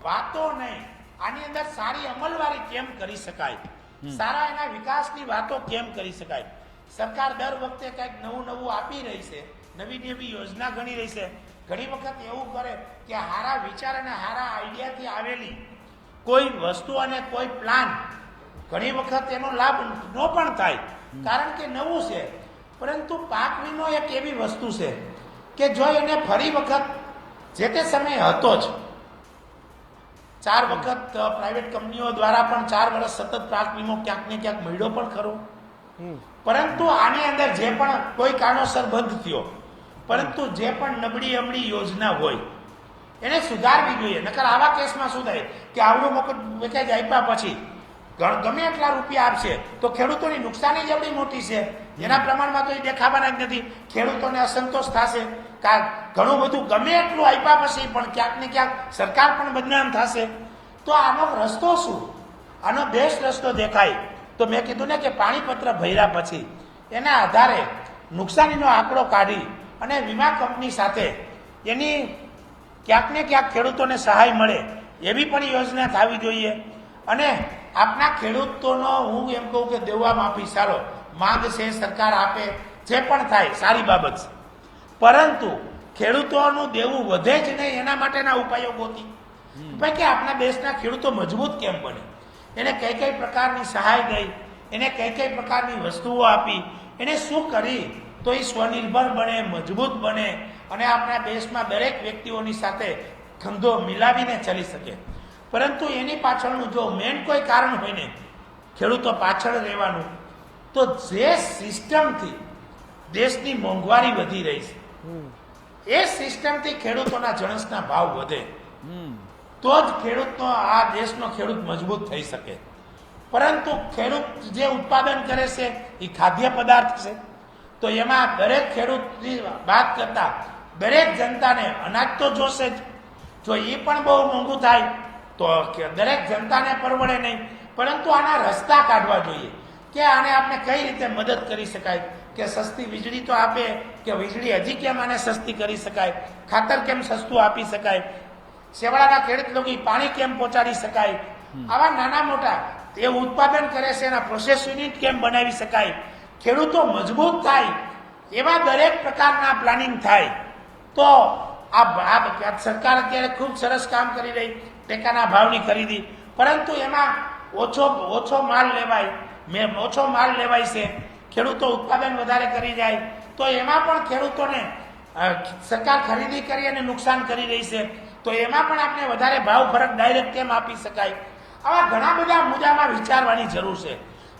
વાતો નહીં. આની અંદર સારી અમલવારી કેમ કરી શકાય, સારા એના વિકાસની વાતો કેમ કરી શકાય. સરકાર દર વખતે કંઈક નવું નવું આપી રહી છે, નવી નવી યોજના ગણી રહી છે. ઘણી વખત એવું કરે કે હારા વિચાર અને હારા આઈડિયાથી આવેલી કોઈ વસ્તુ અને કોઈ પ્લાન ઘણી વખત એનો લાભ ન પણ થાય, કારણ કે નવું છે. પરંતુ પાક વીમો એક એવી વસ્તુ છે કે જો એને ફરી વખત જે તે સમયે હતો જ 4 વખત પ્રાઇવેટ કંપનીઓ દ્વારા પણ 4 વર્ષ સતત પાક વીમો ક્યાંક ને ક્યાંક મળ્યો પણ ખરો. પરંતુ આની અંદર જે પણ કોઈ કારણોસર બંધ થયો, પરંતુ જે પણ નબળી અમળી યોજના હોય એને સુધારવી જોઈએ. નકર આવા કેસમાં શું થાય કે આવડું મોટું પેકેજ આપ્યા પછી ગમે એટલા રૂપિયા આપશે તો ખેડૂતોની નુકસાની જ એવડી મોટી છે, એના પ્રમાણમાં તો એ દેખાવાના જ નથી. ખેડૂતોને અસંતોષ થશે, ઘણું બધું ગમે એટલું આપ્યા પછી પણ ક્યાંક ને ક્યાંક સરકાર પણ બદનામ થશે. તો આનો રસ્તો શું? આનો બેસ્ટ રસ્તો દેખાય તો મેં કીધું ને કે પાણીપત્ર ભર્યા પછી એના આધારે નુકસાનીનો આંકડો કાઢી અને વીમા કંપની સાથે એની ક્યાંક ને ક્યાંક ખેડૂતોને સહાય મળે એવી પણ યોજના થવી જોઈએ. અને આપના ખેડૂતોનો હું એમ કહું કે દેવા માફી સારો માંગ છે, સરકાર આપે, જે પણ થાય સારી બાબત છે. પરંતુ ખેડૂતોનું દેવું વધે જ નહીં એના માટેના ઉપાયો ગોતી ભાઈ કે આપણા દેશના ખેડૂતો મજબૂત કેમ બને, એને કઈ કઈ પ્રકારની સહાય દઈ, એને કઈ કઈ પ્રકારની વસ્તુઓ આપી, એને શું કરી તો એ સ્વનિર્ભર બને, મજબૂત બને અને આપણા દેશમાં દરેક વ્યક્તિઓની સાથે ખંધો મિલાવીને ચાલી શકે. પરંતુ એની પાછળનું જો મેન કોઈ કારણ હોય ને ખેડૂતો પાછળ રહેવાનું, તો જે સિસ્ટમથી દેશની મોંઘવારી વધી રહી છે એ સિસ્ટમથી ખેડૂતોના જણસના ભાવ વધે તો જ ખેડૂતનો આ દેશનો ખેડૂત મજબૂત થઈ શકે. પરંતુ ખેડૂત જે ઉત્પાદન કરે છે એ ખાદ્ય પદાર્થ છે, તો એમાં દરેક ખેડૂતની વાત કરતા દરેક જનતાને અનાજ તો જોશે જ. જો એ પણ બહુ મોંઘું થાય તો દરેક જનતાને પરવડે નહીં. પરંતુ આના રસ્તા કાઢવા જોઈએ કે આને આપણે કઈ રીતે મદદ કરી શકાય, કે સસ્તી વીજળી તો આપે, કે વીજળી હજી કેમ આને સસ્તી કરી શકાય, ખાતર કેમ સસ્તું આપી શકાય, શેવાળાના ખેડૂત લોકો પાણી કેમ પહોંચાડી શકાય. આવા નાના મોટા એ ઉત્પાદન કરે છે એના પ્રોસેસ યુનિટ કેમ બનાવી શકાય, ખેડૂતો મજબૂત થાય એવા દરેક પ્રકારના પ્લાનિંગ થાય તો આ સરકાર અત્યારે ખૂબ સરસ કામ કરી રહી, ટેકાના ભાવની ખરીદી. પરંતુ એમાં ઓછો માલ લેવાય છે, ખેડૂતો ઉત્પાદન વધારે કરી જાય તો એમાં પણ ખેડૂતોને સરકાર ખરીદી કરી અને નુકસાન કરી રહી છે. તો એમાં પણ આપણે વધારે ભાવ ફરક ડાયરેક્ટ કેમ આપી શકાય. આવા ઘણા બધા મુદ્દામાં વિચારવાની જરૂર છે.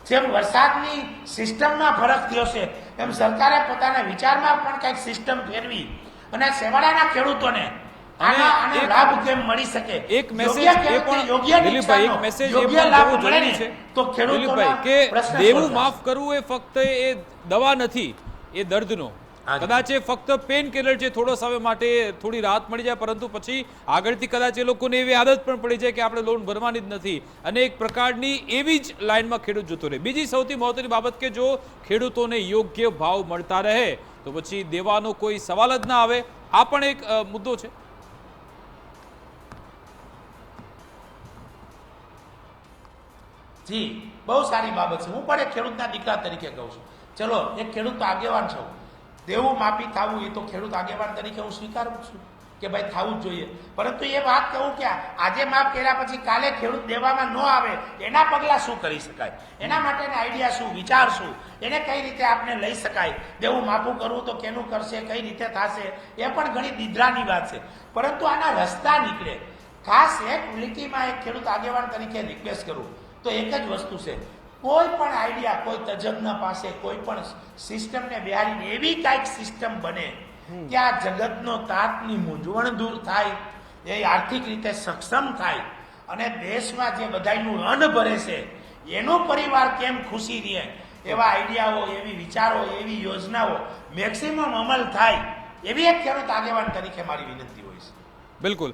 જેમ વરસાદની સિસ્ટમમાં ફરક થયો છે એમ સરકારે પોતાના વિચારમાં પણ કંઈક સિસ્ટમ ફેરવી અને શેવાળાના ખેડૂતોને આનો લાભ કેમ મળી શકે. એક મેસેજ એ પણ દિલીપભાઈ, એક મેસેજ એ પણ બહુ જરૂરી છે તો દિલીપભાઈ કે દેવું માફ કરવું એ ફક્ત એ દવા નથી, એ દર્દનો કદાચ એ ફક્ત પેન કિલર છે, થોડો સમય માટે થોડી રાહત મળી જાય, પરંતુ પછી આગળથી કદાચ એ લોકોને એવી આદત પણ પડી જાય કે આપણે લોન ભરવાની જ નથી અને એક પ્રકારની એવી જ લાઈનમાં ખેડૂત જતો રહે. બીજી સૌથી મહત્વની બાબત કે જો ખેડૂતોને યોગ્ય ભાવ મળતા રહે તો પછી દેવાનો કોઈ સવાલ જ ના આવે. આ પણ એક મુદ્દો છે. જી, બહુ સારી બાબત છે. હું પણ એક ખેડૂતના દીકરા તરીકે કહું છું. ચલો, એક ખેડૂત આગેવાન છું, દેવું માફી થવું એ તો ખેડૂત આગેવાન તરીકે હું સ્વીકારું છું કે ભાઈ થવું જ જોઈએ. પરંતુ એ વાત કહું કે આજે માફ કર્યા પછી કાલે ખેડૂત દેવામાં ન આવે એના પગલાં શું કરી શકાય, એના માટેના આઈડિયા શું, વિચાર શું, એને કઈ રીતે આપણે લઈ શકાય. દેવું માફું કરવું તો કેનું કરશે, કઈ રીતે થશે, એ પણ ઘણી નિદ્રાની વાત છે. પરંતુ આના રસ્તા નીકળે. ખાસ એક લીટીમાં એક ખેડૂત આગેવાન તરીકે રિક્વેસ્ટ કરું તો એક જ વસ્તુ છે, કોઈ પણ આઈડિયા કોઈ તજજ્ઞ પાસે કોઈ પણ સિસ્ટમને બિહારીને એવી કાંઈક સિસ્ટમ બને કે આ જગતનો તાતની મૂંઝવણ દૂર થાય, એ આર્થિક રીતે સક્ષમ થાય અને દેશમાં જે બધાયનું અન્ન ભરે છે એનો પરિવાર કેમ ખુશી રહે એવા આઈડિયાઓ, એવી વિચારો, એવી યોજનાઓ મેક્સિમમ અમલ થાય એવી એક ખેડૂત આગેવાન તરીકે મારી વિનંતી હોય છે. બિલકુલ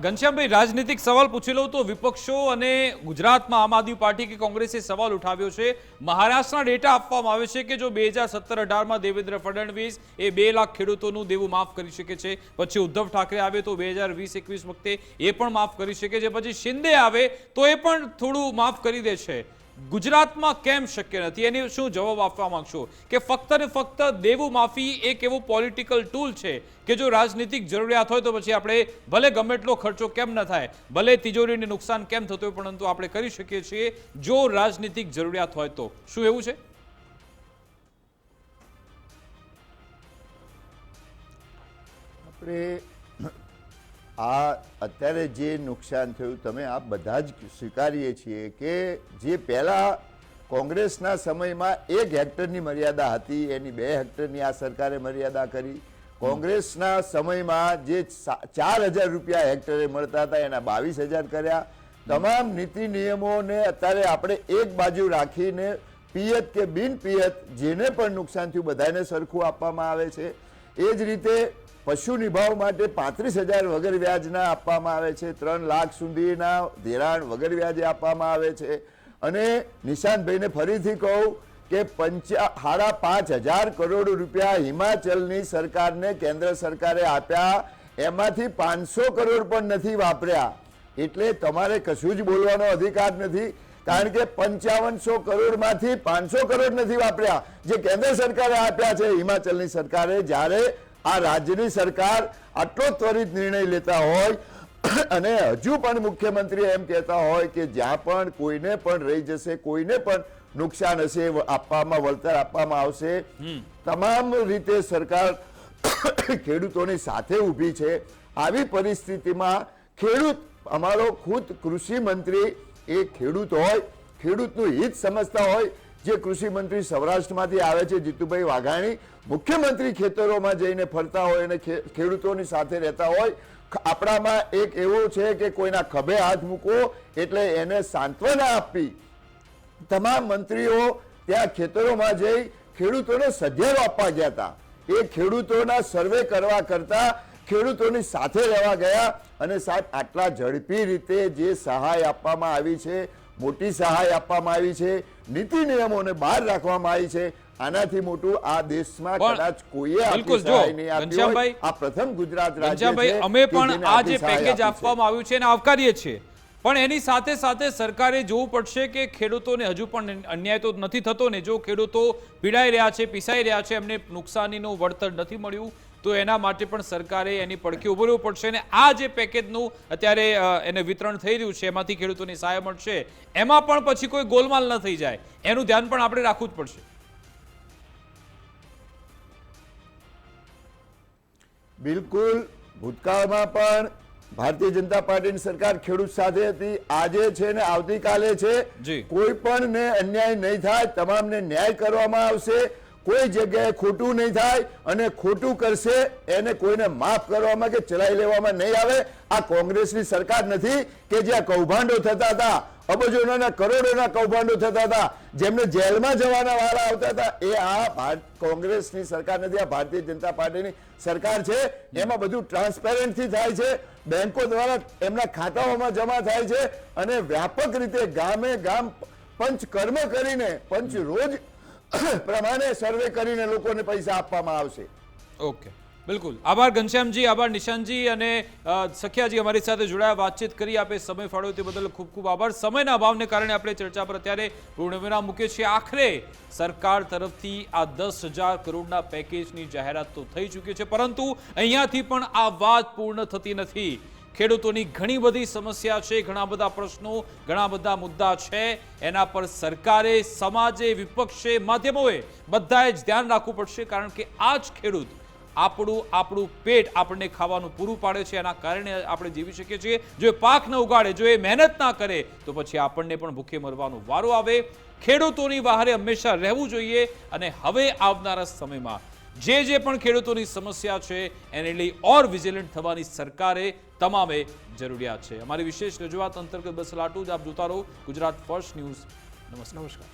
ઘનશ્યામભાઈ, રાજનીતિક સવાલ પૂછી લઉં તો વિપક્ષો અને ગુજરાતમાં આમ આદમી પાર્ટી કે કોંગ્રેસે સવાલ ઉઠાવ્યો છે. મહારાષ્ટ્રના ડેટા આપવામાં આવે છે કે જો 2017-18માં દેવેન્દ્ર ફડણવીસ એ 2 લાખ ખેડૂતોનું દેવું માફ કરી શકે છે, પછી ઉદ્ધવ ઠાકરે આવે તો 2020-21 વખતે એ પણ માફ કરી શકે છે, પછી શિંદે આવે તો એ પણ થોડું માફ કરી દે છે. ગુજરાતમાં કેમ શક્ય નથી? એની શું જવાબ આપવા માંગશો કે ફક્ત ને ફક્ત દેવું માફી એક એવો પોલિટિકલ ટૂલ છે કે જો રાજનીતિક જરૂરિયાત હોય તો પછી આપણે ભલે ગમે એટલો ખર્ચો કેમ ન થાય, ભલે તિજોરીને નુકસાન કેમ થતું હોય, પરંતુ આપણે કરી શકીએ છીએ જો રાજનીતિક જરૂરિયાત હોય તો? શું એવું છે? આપણે આ અત્યારે જે નુકસાન થયું તમે આ બધા જ સ્વીકારીએ છીએ કે જે પહેલાં કોંગ્રેસના સમયમાં 1 હેક્ટરની મર્યાદા હતી એની 2 હેક્ટરની આ સરકારે મર્યાદા કરી. કોંગ્રેસના સમયમાં જે 4,000 રૂપિયા હેક્ટરે મળતા હતા એના 22,000 કર્યા. તમામ નીતિ નિયમોને અત્યારે આપણે એક બાજુ રાખીને પિયત કે બિન પિયત જેને પણ નુકસાન થયું બધાને સરખું આપવામાં આવે છે. એ જ રીતે પશુ નિભાવ માટે 35,000 વગર વ્યાજના આપવામાં આવે છે, 3 લાખ સુધીના ધિરાણ વગર વ્યાજે આપવામાં આવે છે. અને નિશાંતભાઈને ફરીથી કહું કે 5,500 કરોડ રૂપિયા હિમાચલની સરકારને કેન્દ્ર સરકારે આપ્યા, એમાંથી 500 કરોડ પણ નથી વાપર્યા. એટલે તમારે કશું જ બોલવાનો અધિકાર નથી, કારણ કે 5500 કરોડમાંથી 500 કરોડ નથી વાપર્યા જે કેન્દ્ર સરકારે આપ્યા છે હિમાચલની સરકારે. જ્યારે આ રાજ્યની સરકાર આટલો ત્વરિત નિર્ણય લેતા હોય અને હજુ પણ મુખ્યમંત્રી એમ કહેતા હોય કે જ્યાં પણ કોઈને પણ રહી જશે, કોઈને પણ નુકસાન હશે આપવામાં, વળતર આપવામાં આવશે. તમામ રીતે સરકાર ખેડૂતોની સાથે ઊભી છે. આવી પરિસ્થિતિમાં ખેડૂત, અમારો ખુદ કૃષિ મંત્રી એ ખેડૂત હોય, ખેડૂતનું હિત સમજતા હોય. જે કૃષિ મંત્રી સૌરાષ્ટ્રમાંથી આવે છે જીતુભાઈ વાઘાણી, મુખ્યમંત્રી ખેતરોમાં જઈને ફરતા હોય અને ખેડૂતોની સાથે રહેતા હોય. આપણામાં એક એવું છે કે કોઈના ખભે હાથ મૂકવો એટલે એને સાંત્વના આપવી. તમામ મંત્રીઓ ત્યાં ખેતરોમાં જઈ ખેડૂતોને સધ્યારો આપવા ગયા હતા. એ ખેડૂતોના સર્વે કરવા કરતા ખેડૂતોની સાથે રહેવા ગયા. અને સાહેબ આટલા ઝડપી રીતે જે સહાય આપવામાં આવી છે, મોટી સહાય આપવામાં આવી છે, નીતિ નિયમોને બહાર રાખવામાં આવી છે, આનાથી મોટું આ દેશમાં કદાચ કોઈએ આપી સહાય નહીં આપી હોય. આ પ્રથમ ગુજરાત રાજ્ય છે. અમે પણ આ જે પેકેજ આપવામાં આવ્યું છે એને આવકારીએ છીએ, પણ એની સાથે સાથે સરકારે જોવું પડશે કે ખેડૂતોને હજુ પણ અન્યાય તો નથી થતો ને? જો ખેડૂતો પીડાઈ રહ્યા છે, પીસાઈ રહ્યા છે, એમને નુકસાનીનું વળતર નથી મળ્યું તો એના માટે પણ સરકારે એની પડખે ઉભું રહેવું પડશે. અને આ જે પેકેજનું અત્યારે એને વિતરણ થઈ રહ્યું છે એમાંથી ખેડૂતોની સહાય મળશે, એમાં પણ પછી કોઈ ગોલમાલ ન થઈ જાય એનું ધ્યાન પણ આપણે રાખવું જ પડશે. બિલકુલ. ભૂતકાળમાં પણ ભારતીય જનતા પાર્ટીની સરકાર ખેડૂત સાથે હતી, આજે છે ને આવતીકાલે છે. કોઈ પણ ને અન્યાય નહીં થાય, તમામને ન્યાય કરવામાં આવશે. કોઈ જગ્યાએ ખોટું નહીં થાય અને ખોટું કરશે એને કોઈને માફ કરવામાં કે ચલાવી લેવામાં નહીં આવે. આ કોંગ્રેસની સરકાર નથી કે જ્યાં કૌભાંડો થતા હતા, અબજોના કરોડોના કૌભાંડો થતા હતા, જેમને જેલમાં જવાના વાળા આવતા હતા. એ આ કોંગ્રેસની સરકાર નથી, આ ભારતીય જનતા પાર્ટીની સરકાર છે. એમાં બધું ટ્રાન્સપેરન્ટથી થાય છે, બેંકો દ્વારા એમના ખાતાઓમાં જમા થાય છે અને વ્યાપક રીતે ગામે ગામ પંચકર્મ કરીને, પંચ રોજ પ્રમાણે સર્વે કરીને લોકોને પૈસા આપવામાં આવશે. ઓકે, બિલકુલ. આભાર ઘનશ્યામજી, આભાર નિશાંતજી અને સખિયાજી અમારી સાથે જોડાયા, વાતચીત કરી, આપે સમય ફાળવ્યો તે બદલ ખૂબ ખૂબ આભાર. સમયના અભાવને કારણે આપણે ચર્ચા પર અત્યારે પૂર્ણવિરામ મૂકીએ છીએ. આખરે સરકાર તરફથી આ 10,000 કરોડના પેકેજની જાહેરાત તો થઈ ચૂકી છે, પરંતુ અહીંયાથી પણ આ વાત પૂર્ણ થતી નથી. ખેડૂતોની ઘણી બધી સમસ્યા છે, ઘણા બધા પ્રશ્નો, ઘણા બધા મુદ્દા છે. એના પર સરકારે, સમાજે, વિપક્ષે, માધ્યમોએ બધાએ જ ધ્યાન રાખવું પડશે, કારણ કે આ જ ખેડૂત આપણું પેટ આપણને ખાવાનું પૂરું પાડે છે. એના કારણે આપણે જીવી શકીએ છીએ. જો એ પાક ન ઉગાડે, જો એ મહેનત ના કરે તો પછી આપણને પણ ભૂખે મરવાનો વારો આવે. ખેડૂતોની વહારે હંમેશા રહેવું જોઈએ અને હવે આવનારા સમયમાં જે પણ ખેડૂતોની સમસ્યા છે એને લઈ ઓર વિજિલન્ટ થવાની સરકારે તમામે જરૂરિયાત છે. અમારી વિશેષ રજૂઆત અંતર્ગત બસ આટલું જ. આપ જોતા રહો ગુજરાત ફર્સ્ટ ન્યૂઝ. નમસ્કાર.